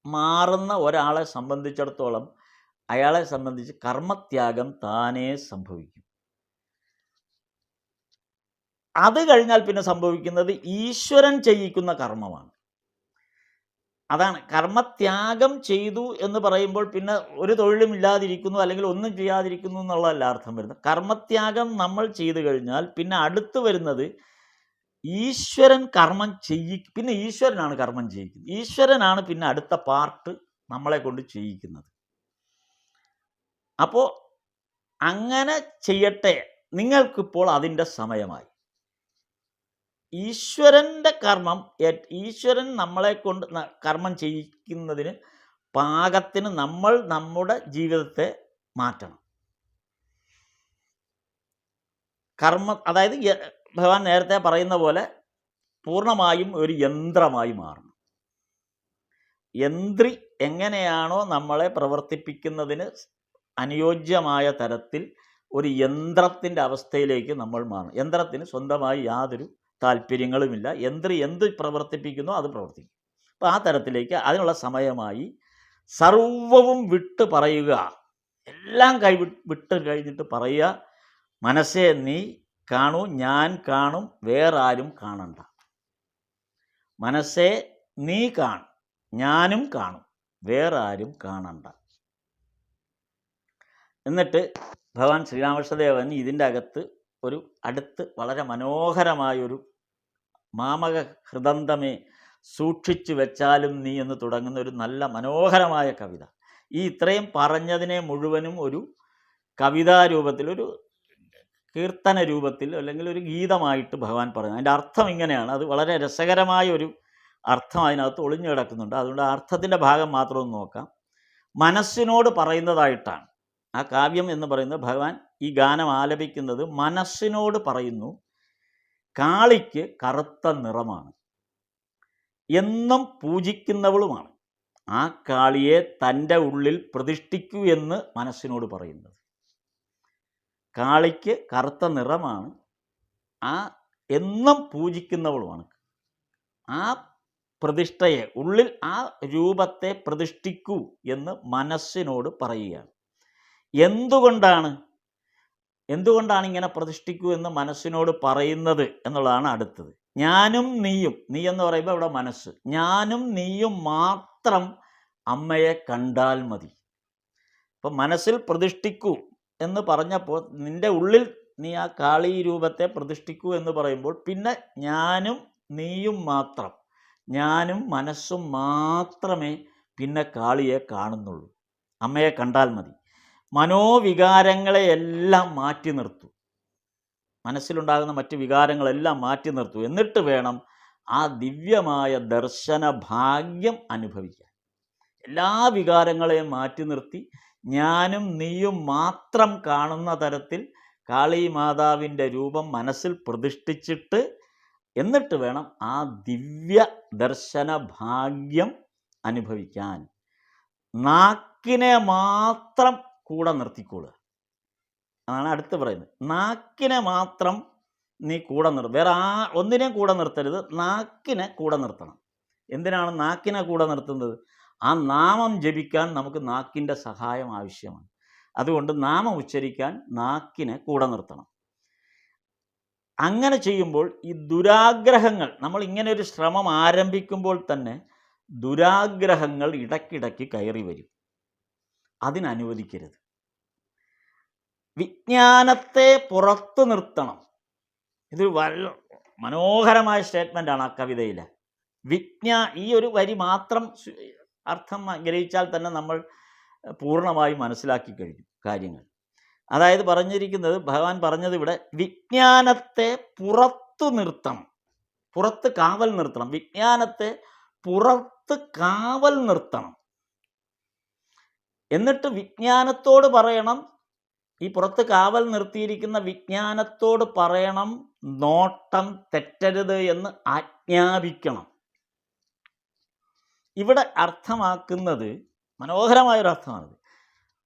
മാറുന്ന ഒരാളെ സംബന്ധിച്ചിടത്തോളം അയാളെ സംബന്ധിച്ച് കർമ്മത്യാഗം താനേ സംഭവിക്കും. അത് കഴിഞ്ഞാൽ പിന്നെ സംഭവിക്കുന്നത് ഈശ്വരൻ ചെയ്യിക്കുന്ന കർമ്മമാണ്. അതാണ് കർമ്മത്യാഗം ചെയ്തു എന്ന് പറയുമ്പോൾ പിന്നെ ഒരു തൊഴിലും ഇല്ലാതിരിക്കുന്നു അല്ലെങ്കിൽ ഒന്നും ചെയ്യാതിരിക്കുന്നു എന്നുള്ളതല്ല അർത്ഥം വരുന്നത്. കർമ്മത്യാഗം നമ്മൾ ചെയ്തു കഴിഞ്ഞാൽ പിന്നെ അടുത്ത് വരുന്നത് ഈശ്വരൻ കർമ്മം പിന്നെ ഈശ്വരനാണ് കർമ്മം ചെയ്യിക്കുന്നത്. ഈശ്വരനാണ് പിന്നെ അടുത്ത പാർട്ട് നമ്മളെ കൊണ്ട് ചെയ്യിക്കുന്നത്. അപ്പോൾ അങ്ങനെ ചെയ്യട്ടെ, നിങ്ങൾക്കിപ്പോൾ അതിൻ്റെ സമയമായി. ഈശ്വരൻ്റെ കർമ്മം, ഈശ്വരൻ നമ്മളെ കൊണ്ട് കർമ്മം ചെയ്യിക്കുന്നതിന് പാകത്തിന് നമ്മൾ നമ്മുടെ ജീവിതത്തെ മാറ്റണം. അതായത് ഭഗവാൻ നേരത്തെ പറയുന്ന പോലെ പൂർണ്ണമായും ഒരു യന്ത്രമായി മാറണം. യന്ത്രി എങ്ങനെയാണോ നമ്മളെ പ്രവർത്തിപ്പിക്കുന്നതിന് അനുയോജ്യമായ തരത്തിൽ ഒരു യന്ത്രത്തിൻ്റെ അവസ്ഥയിലേക്ക് നമ്മൾ മാറണം. യന്ത്രത്തിന് സ്വന്തമായി യാതൊരു താല്പര്യങ്ങളുമില്ല. യന്ത്രി എന്ത് പ്രവർത്തിപ്പിക്കുന്നോ അത് പ്രവർത്തിക്കും. അപ്പോൾ ആ തരത്തിലേക്ക് അതിനുള്ള സമയമായി സർവവും വിട്ട് പറയുക, എല്ലാം വിട്ട് കഴിഞ്ഞിട്ട് പറയുക, മനസ്സേ നീ കാണൂ, ഞാൻ കാണും, വേറാരും കാണണ്ട. മനസ്സേ നീ കാണും, ഞാനും കാണും, വേറാരും കാണണ്ട. എന്നിട്ട് ഭഗവാൻ ശ്രീരാമകൃഷ്ണദേവൻ ഇതിൻ്റെ അകത്ത് അടുത്ത് വളരെ മനോഹരമായൊരു മാമക ഹൃദന്തമേ സൂക്ഷിച്ചു വെച്ചാലും നീ എന്ന് തുടങ്ങുന്ന ഒരു നല്ല മനോഹരമായ കവിത. ഈ ഇത്രയും പറഞ്ഞതിനെ മുഴുവനും ഒരു കവിതാരൂപത്തിൽ, ഒരു കീർത്തന രൂപത്തിൽ അല്ലെങ്കിൽ ഒരു ഗീതമായിട്ട് ഭഗവാൻ പറയുന്നത്. അതിൻ്റെ അർത്ഥം ഇങ്ങനെയാണ്. അത് വളരെ രസകരമായ ഒരു അർത്ഥം അതിനകത്ത് ഒളിഞ്ഞു കിടക്കുന്നുണ്ട്. അതുകൊണ്ട് ആ അർത്ഥത്തിൻ്റെ ഭാഗം മാത്രം ഒന്ന് നോക്കാം. മനസ്സിനോട് പറയുന്നതായിട്ടാണ് ആ കാവ്യം എന്ന് പറയുന്നത്. ഭഗവാൻ ഈ ഗാനം ആലപിക്കുന്നത് മനസ്സിനോട് പറയുന്നു. കാളിക്ക് കറുത്ത നിറമാണ്, എന്നും പൂജിക്കുന്നവളുമാണ്. ആ കാളിയെ തൻ്റെ ഉള്ളിൽ പ്രതിഷ്ഠിക്കൂ എന്ന് മനസ്സിനോട് പറയുന്നത്. കാളിക്ക് കറുത്ത നിറമാണ്, എന്നും പൂജിക്കുന്നവളുമാണ്. ആ പ്രതിഷ്ഠയെ ഉള്ളിൽ, ആ രൂപത്തെ പ്രതിഷ്ഠിക്കൂ എന്ന് മനസ്സിനോട് പറയുകയാണ്. എന്തുകൊണ്ടാണ് ഇങ്ങനെ പ്രതിഷ്ഠിക്കൂ എന്ന് മനസ്സിനോട് പറയുന്നത് എന്നുള്ളതാണ് അടുത്തത്. ഞാനും നീയും, നീ എന്ന് പറയുമ്പോൾ ഇവിടെ മനസ്സ്, ഞാനും നീയും മാത്രം അമ്മയെ കണ്ടാൽ മതി. അപ്പം മനസ്സിൽ പ്രതിഷ്ഠിക്കൂ എന്ന് പറഞ്ഞപ്പോൾ നിൻ്റെ ഉള്ളിൽ നീ ആ കാളി രൂപത്തെ പ്രതിഷ്ഠിക്കൂ എന്ന് പറയുമ്പോൾ പിന്നെ ഞാനും നീയും മാത്രം, ഞാനും മനസ്സും മാത്രമേ പിന്നെ കാളിയെ കാണുന്നുള്ളൂ. അമ്മയെ കണ്ടാൽ മതി. മനോവികാരങ്ങളെയെല്ലാം മാറ്റി നിർത്തൂ, മനസ്സിലുണ്ടാകുന്ന മറ്റ് വികാരങ്ങളെല്ലാം മാറ്റി നിർത്തൂ. എന്നിട്ട് വേണം ആ ദിവ്യമായ ദർശന ഭാഗ്യം അനുഭവിക്കാൻ. എല്ലാ വികാരങ്ങളെയും മാറ്റി നിർത്തി ഞാനും നീയും മാത്രം കാണുന്ന തരത്തിൽ കാളി മാതാവിൻ്റെ രൂപം മനസ്സിൽ പ്രതിഷ്ഠിച്ചിട്ട് എന്നിട്ട് വേണം ആ ദിവ്യ ദർശന ഭാഗ്യം അനുഭവിക്കാൻ. നാക്കിനെ മാത്രം കൂടെ നിർത്തിക്കൊള്ളുക. അതാണ് അടുത്ത് പറയുന്നത്. നാക്കിനെ മാത്രം നീ കൂടെ വേറെ ഒന്നിനെയും കൂടെ നിർത്തരുത്, നാക്കിനെ കൂടെ നിർത്തണം. എന്തിനാണ് നാക്കിനെ കൂടെ നിർത്തുന്നത്? ആ നാമം ജപിക്കാൻ നമുക്ക് നാക്കിൻ്റെ സഹായം ആവശ്യമാണ്. അതുകൊണ്ട് നാമം ഉച്ചരിക്കാൻ നാക്കിനെ കൂടെ നിർത്തണം. അങ്ങനെ ചെയ്യുമ്പോൾ ഈ ദുരാഗ്രഹങ്ങൾ, നമ്മൾ ഇങ്ങനെ ഒരു ശ്രമം ആരംഭിക്കുമ്പോൾ തന്നെ ദുരാഗ്രഹങ്ങൾ ഇടയ്ക്കിടയ്ക്ക് കയറി വരും. അതിനനുവദിക്കരുത്. വിജ്ഞാനത്തെ പുറത്തു നിർത്തണം. ഇതൊരു മനോഹരമായ സ്റ്റേറ്റ്മെൻ്റാണ് ആ കവിതയിലെ. ഈ ഒരു വരി മാത്രം അർത്ഥം ഗ്രഹിച്ചാൽ തന്നെ നമ്മൾ പൂർണ്ണമായി മനസ്സിലാക്കി കഴിഞ്ഞു കാര്യങ്ങൾ. അതായത് പറഞ്ഞിരിക്കുന്നത്, ഭഗവാൻ പറഞ്ഞത് ഇവിടെ വിജ്ഞാനത്തെ പുറത്തു നിർത്തണം, പുറത്ത് കാവൽ നിർത്തണം. വിജ്ഞാനത്തെ പുറത്ത് കാവൽ നിർത്തണം. എന്നിട്ട് വിജ്ഞാനത്തോട് പറയണം, ഈ പുറത്ത് കാവൽ നിർത്തിയിരിക്കുന്ന വിജ്ഞാനത്തോട് പറയണം, നോട്ടം തെറ്റരുത് എന്ന് ആജ്ഞാപിക്കണം. ഇവിടെ അർത്ഥമാക്കുന്നത് മനോഹരമായൊരു അർത്ഥമാണിത്.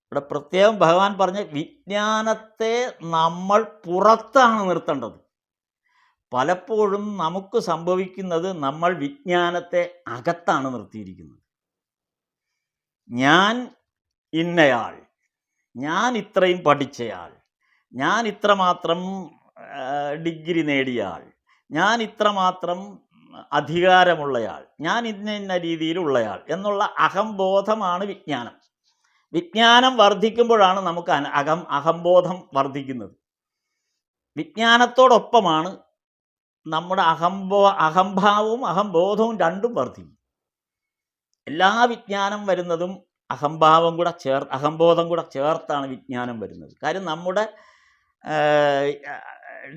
ഇവിടെ പ്രത്യേകം ഭഗവാൻ പറഞ്ഞ വിജ്ഞാനത്തെ നമ്മൾ പുറത്താണ് നിർത്തേണ്ടത്. പലപ്പോഴും നമുക്ക് സംഭവിക്കുന്നത്, നമ്മൾ വിജ്ഞാനത്തെ അകത്താണ് നിർത്തിയിരിക്കുന്നത്. ഞാൻ ഇന്നയാൾ, ഞാൻ ഇത്രയും പഠിച്ചയാൾ, ഞാൻ ഇത്രമാത്രം ഡിഗ്രി നേടിയയാൾ, ഞാൻ ഇത്രമാത്രം അധികാരമുള്ളയാൾ, ഞാൻ ഇന്ന രീതിയിലുള്ളയാൾ എന്നുള്ള അഹംബോധമാണ് വിജ്ഞാനം. വിജ്ഞാനം വർദ്ധിക്കുമ്പോഴാണ് നമുക്ക് അഹംബോധം വർദ്ധിക്കുന്നത്. വിജ്ഞാനത്തോടൊപ്പമാണ് നമ്മുടെ അഹംഭാവവും അഹംബോധവും രണ്ടും വർദ്ധിക്കും. എല്ലാ വിജ്ഞാനം വരുന്നതും അഹംബോധം കൂടെ ചേർത്താണ് വിജ്ഞാനം വരുന്നത്. കാര്യം നമ്മുടെ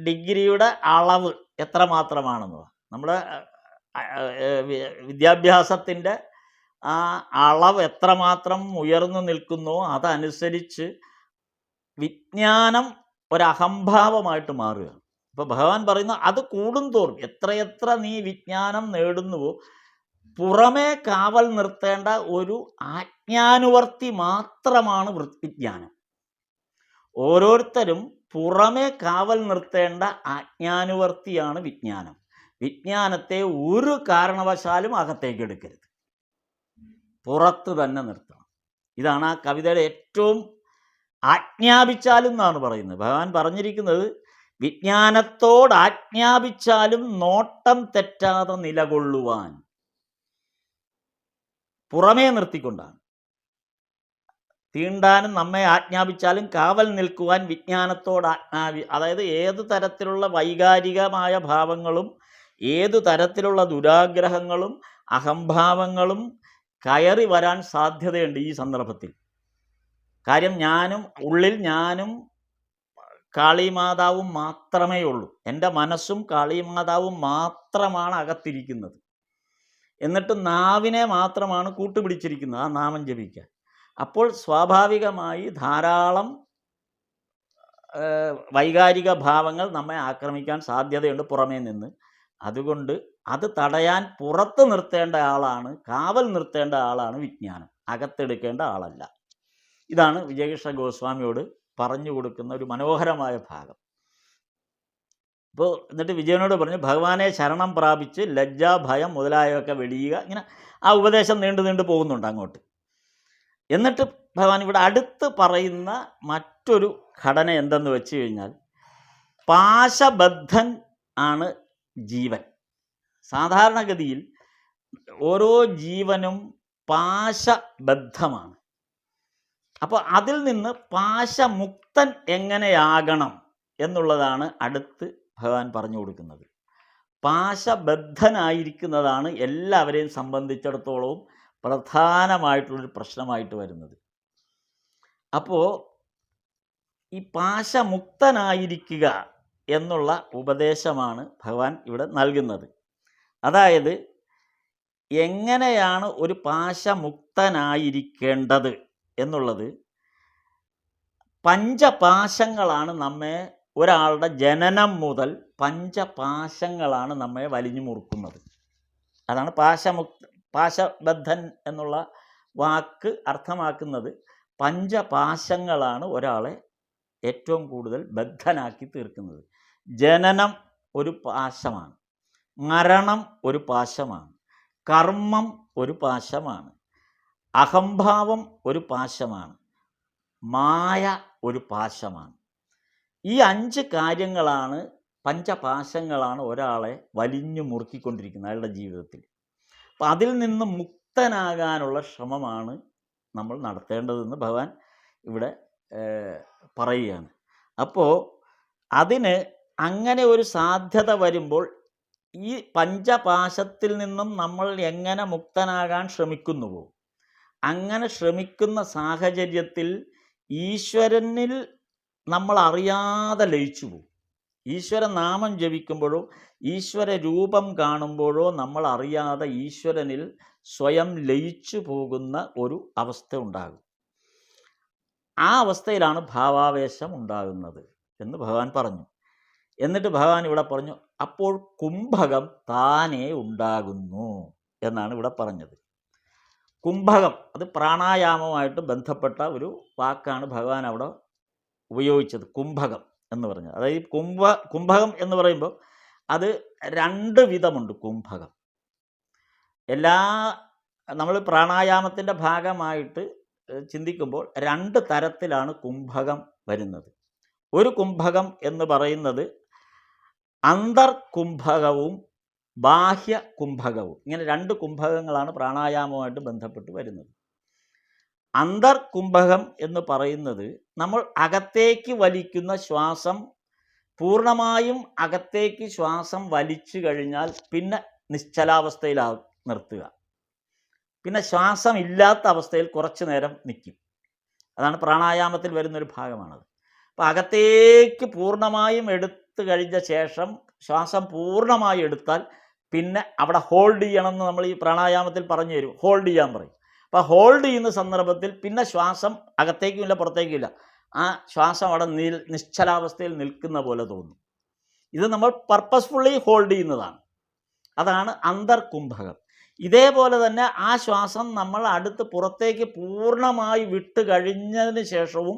ഡിഗ്രിയുടെ അളവ് എത്രമാത്രമാണെന്നോ, നമ്മുടെ വിദ്യാഭ്യാസത്തിൻ്റെ ആ അളവ് എത്രമാത്രം ഉയർന്നു നിൽക്കുന്നോ അതനുസരിച്ച് വിജ്ഞാനം ഒരഹംഭാവമായിട്ട് മാറുകയാണ്. അപ്പോൾ ഭഗവാൻ പറയുന്ന, അത് കൂടുന്തോറും എത്രയെത്ര നീ വിജ്ഞാനം നേടുന്നുവോ പുറമേ കാവൽ നിർത്തേണ്ട ഒരു ആജ്ഞാനുവർത്തി മാത്രമാണ് വിജ്ഞാനം. ഓരോരുത്തരും പുറമേ കാവൽ നിർത്തേണ്ട ആജ്ഞാനുവർത്തിയാണ് വിജ്ഞാനം. വിജ്ഞാനത്തെ ഒരു കാരണവശാലും അകത്തേക്ക് എടുക്കരുത്, പുറത്ത് തന്നെ നിർത്തണം. ഇതാണ് ആ കവിതയുടെ ഏറ്റവും ആജ്ഞാപിച്ചാലും എന്നാണ് പറയുന്നത്. ഭഗവാൻ പറഞ്ഞിരിക്കുന്നത്, വിജ്ഞാനത്തോട് ആജ്ഞാപിച്ചാലും നോട്ടം തെറ്റാതെ നിലകൊള്ളുവാൻ, പുറമേ നിർത്തിക്കൊണ്ടാണ്. തീണ്ടാനും നമ്മെ ആജ്ഞാപിച്ചാലും കാവൽ നിൽക്കുവാൻ വിജ്ഞാനത്തോട് അതായത് ഏതു തരത്തിലുള്ള വൈകാരികമായ ഭാവങ്ങളും ഏതു തരത്തിലുള്ള ദുരാഗ്രഹങ്ങളും അഹംഭാവങ്ങളും കയറി വരാൻ സാധ്യതയുണ്ട് ഈ സന്ദർഭത്തിൽ. കാര്യം ഉള്ളിൽ ഞാനും കാളിമാതാവും മാത്രമേ ഉള്ളൂ. എൻ്റെ മനസ്സും കാളിമാതാവും മാത്രമാണ് അകത്തിരിക്കുന്നത്. എന്നിട്ട് നാവിനെ മാത്രമാണ് കൂട്ടുപിടിച്ചിരിക്കുന്നത് ആ നാമം ജപിക്കാൻ. അപ്പോൾ സ്വാഭാവികമായി ധാരാളം വൈകാരിക ഭാവങ്ങൾ നമ്മെ ആക്രമിക്കാൻ സാധ്യതയുണ്ട് പുറമേ നിന്ന്. അതുകൊണ്ട് അത് തടയാൻ പുറത്ത് നിർത്തേണ്ട ആളാണ്, കാവൽ നിർത്തേണ്ട ആളാണ് വിജ്ഞാനം, അകത്തെടുക്കേണ്ട ആളല്ല. ഇതാണ് വിജയകൃഷ്ണ ഗോസ്വാമിയോട് പറഞ്ഞു കൊടുക്കുന്ന ഒരു മനോഹരമായ ഭാഗം. അപ്പോൾ എന്നിട്ട് വിജയനോട് പറഞ്ഞു, ഭഗവാനെ ശരണം പ്രാപിച്ച് ലജ്ജ, ഭയം മുതലായവയൊക്കെ വെടിയുക. ഇങ്ങനെ ആ ഉപദേശം നീണ്ടു പോകുന്നുണ്ട് അങ്ങോട്ട്. എന്നിട്ട് ഭഗവാൻ ഇവിടെ അടുത്ത് പറയുന്ന മറ്റൊരു ഘടന എന്തെന്ന് വെച്ച് കഴിഞ്ഞാൽ, പാശബദ്ധൻ ആണ് ജീവൻ. സാധാരണഗതിയിൽ ഓരോ ജീവനും പാശബദ്ധമാണ്. അപ്പോൾ അതിൽ നിന്ന് പാശമുക്തൻ എങ്ങനെയാകണം എന്നുള്ളതാണ് അടുത്ത് ഭഗവാൻ പറഞ്ഞു കൊടുക്കുന്നത്. പാശബദ്ധനായിരിക്കുന്നതാണ് എല്ലാവരെയും സംബന്ധിച്ചിടത്തോളവും പ്രധാനമായിട്ടുള്ളൊരു പ്രശ്നമായിട്ട് വരുന്നത്. അപ്പോൾ ഈ പാശമുക്തനായിരിക്കുക എന്നുള്ള ഉപദേശമാണ് ഭഗവാൻ ഇവിടെ നൽകുന്നത്. അതായത് എങ്ങനെയാണ് ഒരു പാശമുക്തനായിരിക്കേണ്ടത് എന്നുള്ളത് പഞ്ചപാശങ്ങളാണ് ഒരാളുടെ ജനനം മുതൽ പഞ്ചപാശങ്ങളാണ് നമ്മെ വലിഞ്ഞു മുറുക്കുന്നത്. അതാണ് പാശബദ്ധൻ എന്നുള്ള വാക്ക് അർത്ഥമാക്കുന്നത്. പഞ്ചപാശങ്ങളാണ് ഒരാളെ ഏറ്റവും കൂടുതൽ ബദ്ധനാക്കി തീർക്കുന്നത്. ജനനം ഒരു പാശമാണ്, മരണം ഒരു പാശമാണ്, കർമ്മം ഒരു പാശമാണ്, അഹംഭാവം ഒരു പാശമാണ്, മായ ഒരു പാശമാണ്. ഈ 5 കാര്യങ്ങളാണ്, പഞ്ചപാശങ്ങളാണ് ഒരാളെ വലിഞ്ഞു മുറുക്കിക്കൊണ്ടിരിക്കുന്നത് അയാളുടെ ജീവിതത്തിൽ. അപ്പം അതിൽ നിന്ന് മുക്തനാകാനുള്ള ശ്രമമാണ് നമ്മൾ നടത്തേണ്ടതെന്ന് ഭഗവാൻ ഇവിടെ പറയുകയാണ്. അപ്പോൾ അതിന് അങ്ങനെ ഒരു സാധ്യത വരുമ്പോൾ ഈ പഞ്ചപാശത്തിൽ നിന്നും നമ്മൾ എങ്ങനെ മുക്തനാകാൻ ശ്രമിക്കുന്നുവോ, അങ്ങനെ ശ്രമിക്കുന്ന സാഹചര്യത്തിൽ ഈശ്വരനിൽ നമ്മൾ അറിയാതെ ലയിച്ചു പോകും. ഈശ്വര നാമം ജപിക്കുമ്പോഴോ ഈശ്വര രൂപം കാണുമ്പോഴോ നമ്മൾ അറിയാതെ ഈശ്വരനിൽ സ്വയം ലയിച്ചു പോകുന്ന ഒരു അവസ്ഥ ഉണ്ടാകും. ആ അവസ്ഥയിലാണ് ഭാവാവേശം ഉണ്ടാകുന്നത് എന്ന് ഭഗവാൻ പറഞ്ഞു. എന്നിട്ട് ഭഗവാൻ ഇവിടെ പറഞ്ഞു, അപ്പോൾ കുംഭകം താനേ ഉണ്ടാകുന്നു എന്നാണ് ഇവിടെ പറഞ്ഞത്. കുംഭകം അത് പ്രാണായാമവുമായിട്ട് ബന്ധപ്പെട്ട ഒരു വാക്കാണ് ഭഗവാൻ അവിടെ ഉപയോഗിച്ചത്, കുംഭകം എന്ന് പറഞ്ഞത്. അതായത് കുംഭകം എന്ന് പറയുമ്പോൾ അത് 2 വിധമുണ്ട്. കുംഭകം നമ്മൾ പ്രാണായാമത്തിൻ്റെ ഭാഗമായിട്ട് ചിന്തിക്കുമ്പോൾ 2 തരത്തിലാണ് കുംഭകം വരുന്നത്. ഒരു കുംഭകം എന്ന് പറയുന്നത് അന്തർകുംഭകവും ബാഹ്യ കുംഭകവും. ഇങ്ങനെ 2 കുംഭകങ്ങളാണ് പ്രാണായാമവുമായിട്ട് ബന്ധപ്പെട്ട് വരുന്നത്. അന്തർകുംഭകം എന്ന് പറയുന്നത് നമ്മൾ അകത്തേക്ക് വലിക്കുന്ന ശ്വാസം, പൂർണ്ണമായും അകത്തേക്ക് ശ്വാസം വലിച്ചു കഴിഞ്ഞാൽ പിന്നെ നിശ്ചലാവസ്ഥയിൽ നിർത്തുക, പിന്നെ ശ്വാസം ഇല്ലാത്ത അവസ്ഥയിൽ കുറച്ചു നേരം നിൽക്കും. അതാണ് പ്രാണായാമത്തിൽ വരുന്നൊരു ഭാഗമാണത്. അപ്പോൾ അകത്തേക്ക് പൂർണ്ണമായും എടുത്തു കഴിഞ്ഞ ശേഷം ശ്വാസം പൂർണ്ണമായി എടുത്താൽ പിന്നെ അവിടെ ഹോൾഡ് ചെയ്യണമെന്ന് നമ്മൾ ഈ പ്രാണായാമത്തിൽ പറഞ്ഞു തരും. ഹോൾഡ് ചെയ്യാൻ പറയും. അപ്പോൾ ഹോൾഡ് ചെയ്യുന്ന സന്ദർഭത്തിൽ പിന്നെ ശ്വാസം അകത്തേക്കുമില്ല പുറത്തേക്കുമില്ല, ആ ശ്വാസം അവിടെ നിശ്ചലാവസ്ഥയിൽ നിൽക്കുന്ന പോലെ തോന്നും. ഇത് നമ്മൾ പർപ്പസ്ഫുള്ളി ഹോൾഡ് ചെയ്യുന്നതാണ്. അതാണ് അന്തർകുംഭകം. ഇതേപോലെ തന്നെ ആ ശ്വാസം നമ്മൾ അടുത്ത് പുറത്തേക്ക് പൂർണ്ണമായി വിട്ട് കഴിഞ്ഞതിന് ശേഷവും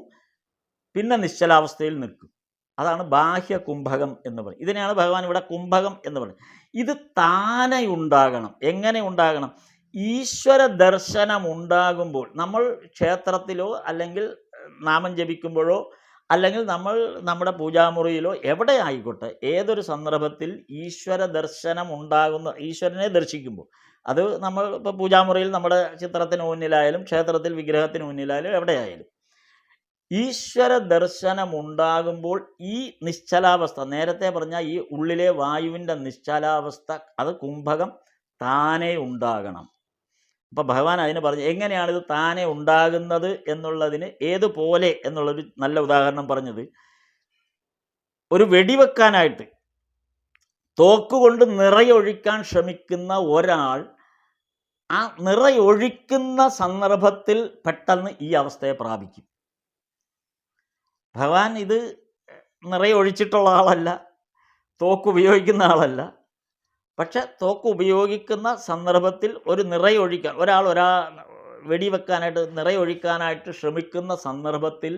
പിന്നെ നിശ്ചലാവസ്ഥയിൽ നിൽക്കും. അതാണ് ബാഹ്യ കുംഭകം എന്ന് പറയും. ഇതിനെയാണ് ഭഗവാൻ ഇവിടെ കുംഭകം എന്ന് പറയുന്നത്. ഇത് താനെ ഉണ്ടാകണം. എങ്ങനെ ഉണ്ടാകണം? ഈശ്വര ദർശനം ഉണ്ടാകുമ്പോൾ, നമ്മൾ ക്ഷേത്രത്തിലോ അല്ലെങ്കിൽ നാമം ജപിക്കുമ്പോഴോ അല്ലെങ്കിൽ നമ്മൾ നമ്മുടെ പൂജാമുറിയിലോ എവിടെ ആയിക്കോട്ടെ, ഏതൊരു സന്ദർഭത്തിൽ ഈശ്വര ദർശനം ഉണ്ടാകുന്ന, ഈശ്വരനെ ദർശിക്കുമ്പോൾ, അത് നമ്മൾ ഇപ്പോൾ പൂജാമുറിയിൽ നമ്മുടെ ചിത്രത്തിന് മുന്നിലായാലും ക്ഷേത്രത്തിൽ വിഗ്രഹത്തിന് മുന്നിലായാലും എവിടെയായാലും ഈശ്വര ദർശനം ഉണ്ടാകുമ്പോൾ ഈ നിശ്ചലാവസ്ഥ, നേരത്തെ പറഞ്ഞ ഈ ഉള്ളിലെ വായുവിൻ്റെ നിശ്ചലാവസ്ഥ, അത് കുംഭകം താനേ ഉണ്ടാകണം. അപ്പോൾ ഭഗവാൻ അതിന് പറഞ്ഞു എങ്ങനെയാണിത് താനേ ഉണ്ടാകുന്നത് എന്നുള്ളതിന് ഏതുപോലെ എന്നുള്ളൊരു നല്ല ഉദാഹരണം പറഞ്ഞത്, ഒരു വെടിവെക്കാനായിട്ട് തോക്കുകൊണ്ട് നിറയൊഴിക്കാൻ ശ്രമിക്കുന്ന ഒരാൾ ആ നിറയൊഴിക്കുന്ന സന്ദർഭത്തിൽ പെട്ടെന്ന് ഈ അവസ്ഥയെ പ്രാപിക്കും. ഭഗവാൻ ഇത് നിറയൊഴിച്ചിട്ടുള്ള ആളല്ല, തോക്ക് ഉപയോഗിക്കുന്ന ആളല്ല. പക്ഷെ തോക്ക് ഉപയോഗിക്കുന്ന സന്ദർഭത്തിൽ ഒരു നിറയൊഴിക്കാൻ ഒരാൾ വെടിവെക്കാനായിട്ട് നിറയൊഴിക്കാനായിട്ട് ശ്രമിക്കുന്ന സന്ദർഭത്തിൽ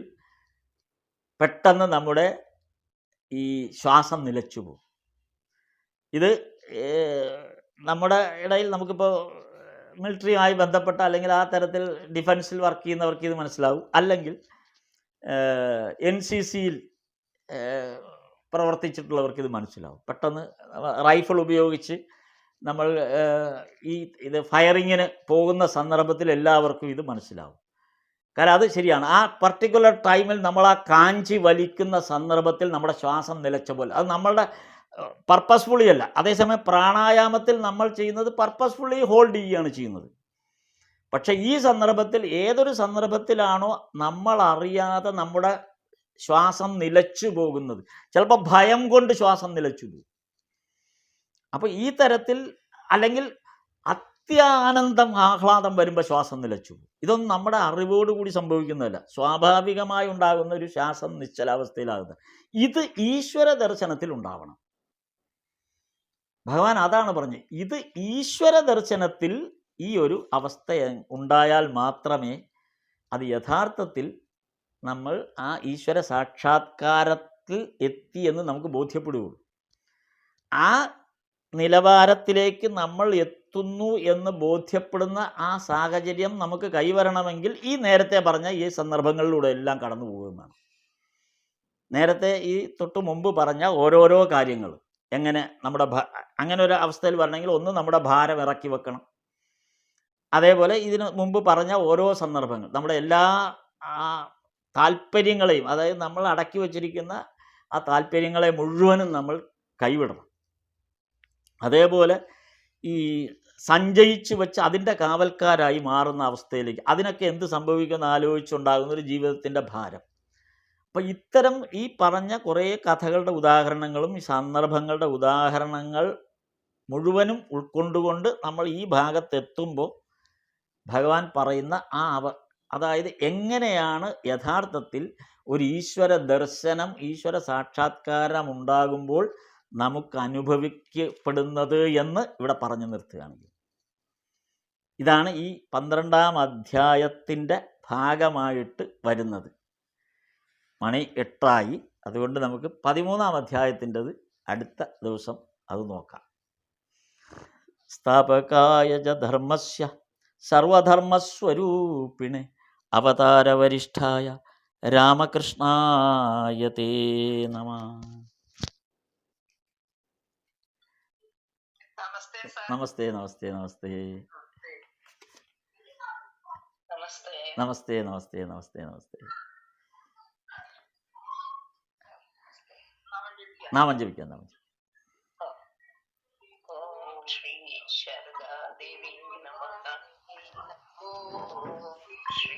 പെട്ടെന്ന് നമ്മുടെ ഈ ശ്വാസം നിലച്ചു പോകും. ഇത് നമ്മുടെ ഇടയിൽ നമുക്കിപ്പോൾ മിലിറ്ററിയുമായി ബന്ധപ്പെട്ട അല്ലെങ്കിൽ ആ തരത്തിൽ ഡിഫൻസിൽ വർക്ക് ചെയ്യുന്നവർക്ക് ഇത് മനസ്സിലാവും. അല്ലെങ്കിൽ NCCയിൽ പ്രവർത്തിച്ചിട്ടുള്ളവർക്ക് ഇത് മനസ്സിലാവും. പെട്ടെന്ന് റൈഫിൾ ഉപയോഗിച്ച് നമ്മൾ ഇത് ഫയറിങ്ങിന് പോകുന്ന സന്ദർഭത്തിൽ എല്ലാവർക്കും ഇത് മനസ്സിലാവും. കാരണം അത് ശരിയാണ്. ആ പർട്ടിക്കുലർ ടൈമിൽ നമ്മൾ ആ കാഞ്ചി വലിക്കുന്ന സന്ദർഭത്തിൽ നമ്മുടെ ശ്വാസം നിലച്ച പോലെ, അത് നമ്മളുടെ പർപ്പസ്ഫുള്ളി അല്ല. അതേസമയം പ്രാണായാമത്തിൽ നമ്മൾ ചെയ്യുന്നത് പർപ്പസ്ഫുള്ളി ഹോൾഡ് ചെയ്യുകയാണ് ചെയ്യുന്നത്. പക്ഷേ ഈ സന്ദർഭത്തിൽ, ഏതൊരു സന്ദർഭത്തിലാണോ നമ്മൾ അറിയാതെ നമ്മുടെ ശ്വാസം നിലച്ചു പോകുന്നത്, ചിലപ്പോൾ ഭയം കൊണ്ട് ശ്വാസം നിലച്ചു പോകും. അപ്പോൾ ഈ തരത്തിൽ, അല്ലെങ്കിൽ അത്യാനന്ദം ആഹ്ലാദം വരുമ്പോൾ ശ്വാസം നിലച്ചു. ഇതൊന്നും നമ്മുടെ അറിവോടുകൂടി സംഭവിക്കുന്നതല്ല, സ്വാഭാവികമായി ഉണ്ടാകുന്ന ഒരു ശ്വാസം നിശ്ചലാവസ്ഥയിലാകുന്നത്. ഇത് ഈശ്വര ദർശനത്തിൽ ഉണ്ടാവണം. ഭഗവാൻ അതാണ് പറഞ്ഞത്. ഇത് ഈശ്വര ദർശനത്തിൽ ഈ ഒരു അവസ്ഥ ഉണ്ടായാൽ മാത്രമേ അത് യഥാർത്ഥത്തിൽ നമ്മൾ ആ ഈശ്വര സാക്ഷാത്കാരത്തിൽ എത്തി എന്ന് നമുക്ക് ബോധ്യപ്പെടുകയുള്ളൂ. ആ നിലവാരത്തിലേക്ക് നമ്മൾ എത്തുന്നു എന്ന് ബോധ്യപ്പെടുന്ന ആ സാഹചര്യം നമുക്ക് കൈവരണമെങ്കിൽ ഈ നേരത്തെ പറഞ്ഞ ഈ സന്ദർഭങ്ങളിലൂടെ എല്ലാം കടന്നു പോകുന്നതാണ്. നേരത്തെ ഈ തൊട്ട് മുമ്പ് പറഞ്ഞ ഓരോരോ കാര്യങ്ങൾ എങ്ങനെ നമ്മുടെ അങ്ങനെ ഒരു അവസ്ഥയിൽ വരണമെങ്കിൽ ഒന്ന് നമ്മുടെ ഭാരം ഇറക്കി വെക്കണം. അതേപോലെ ഇതിന് മുമ്പ് പറഞ്ഞ ഓരോ സന്ദർഭങ്ങൾ നമ്മുടെ എല്ലാ താല്പര്യങ്ങളെയും, അതായത് നമ്മൾ അടക്കി വച്ചിരിക്കുന്ന ആ താല്പര്യങ്ങളെ മുഴുവനും നമ്മൾ കൈവിടണം. അതേപോലെ ഈ സഞ്ചയിച്ച് വെച്ച് അതിൻ്റെ കാവൽക്കാരായി മാറുന്ന അവസ്ഥയിലേക്ക്, അതിനൊക്കെ എന്ത് സംഭവിക്കുമെന്ന് ആലോചിച്ചുണ്ടാകുന്ന ഒരു ജീവിതത്തിൻ്റെ ഭാരം. അപ്പം ഇത്തരം ഈ പറഞ്ഞ കുറേ കഥകളുടെ ഉദാഹരണങ്ങളും ഈ സന്ദർഭങ്ങളുടെ ഉദാഹരണങ്ങൾ മുഴുവനും ഉൾക്കൊണ്ടുകൊണ്ട് നമ്മൾ ഈ ഭാഗത്തെത്തുമ്പോൾ ഭഗവാൻ പറയുന്ന അതായത് എങ്ങനെയാണ് യഥാർത്ഥത്തിൽ ഒരു ഈശ്വര ദർശനം, ഈശ്വര സാക്ഷാത്കാരം ഉണ്ടാകുമ്പോൾ നമുക്ക് അനുഭവിക്കപ്പെടുന്നത് എന്ന് ഇവിടെ പറഞ്ഞു നിർത്തുകയാണ്. ഇതാണ് ഈ 12-ാം അധ്യായത്തിൻ്റെ ഭാഗമായിട്ട് വരുന്നത്. മണി 8 അതുകൊണ്ട് നമുക്ക് 13-ാം അധ്യായത്തിൻ്റെത് അടുത്ത ദിവസം അത് നോക്കാം. സ്ഥാപകായ ച ധർമ്മസ്യ സർവധർമ്മസ്വരൂപിണേ അവതാരവരിഷ്ഠായ രാമകൃഷ്ണായ തേ നമഃ. നമസ്തേ നമസ്തേ നമസ്തേ നമസ്തേ നമസ്തേ നമസ്തേ നമസ്തേ. നാമം ജപിക്കാം. നാമം ശ്രീ ശാരദാ ദേവി നമഃ. ശ്രീ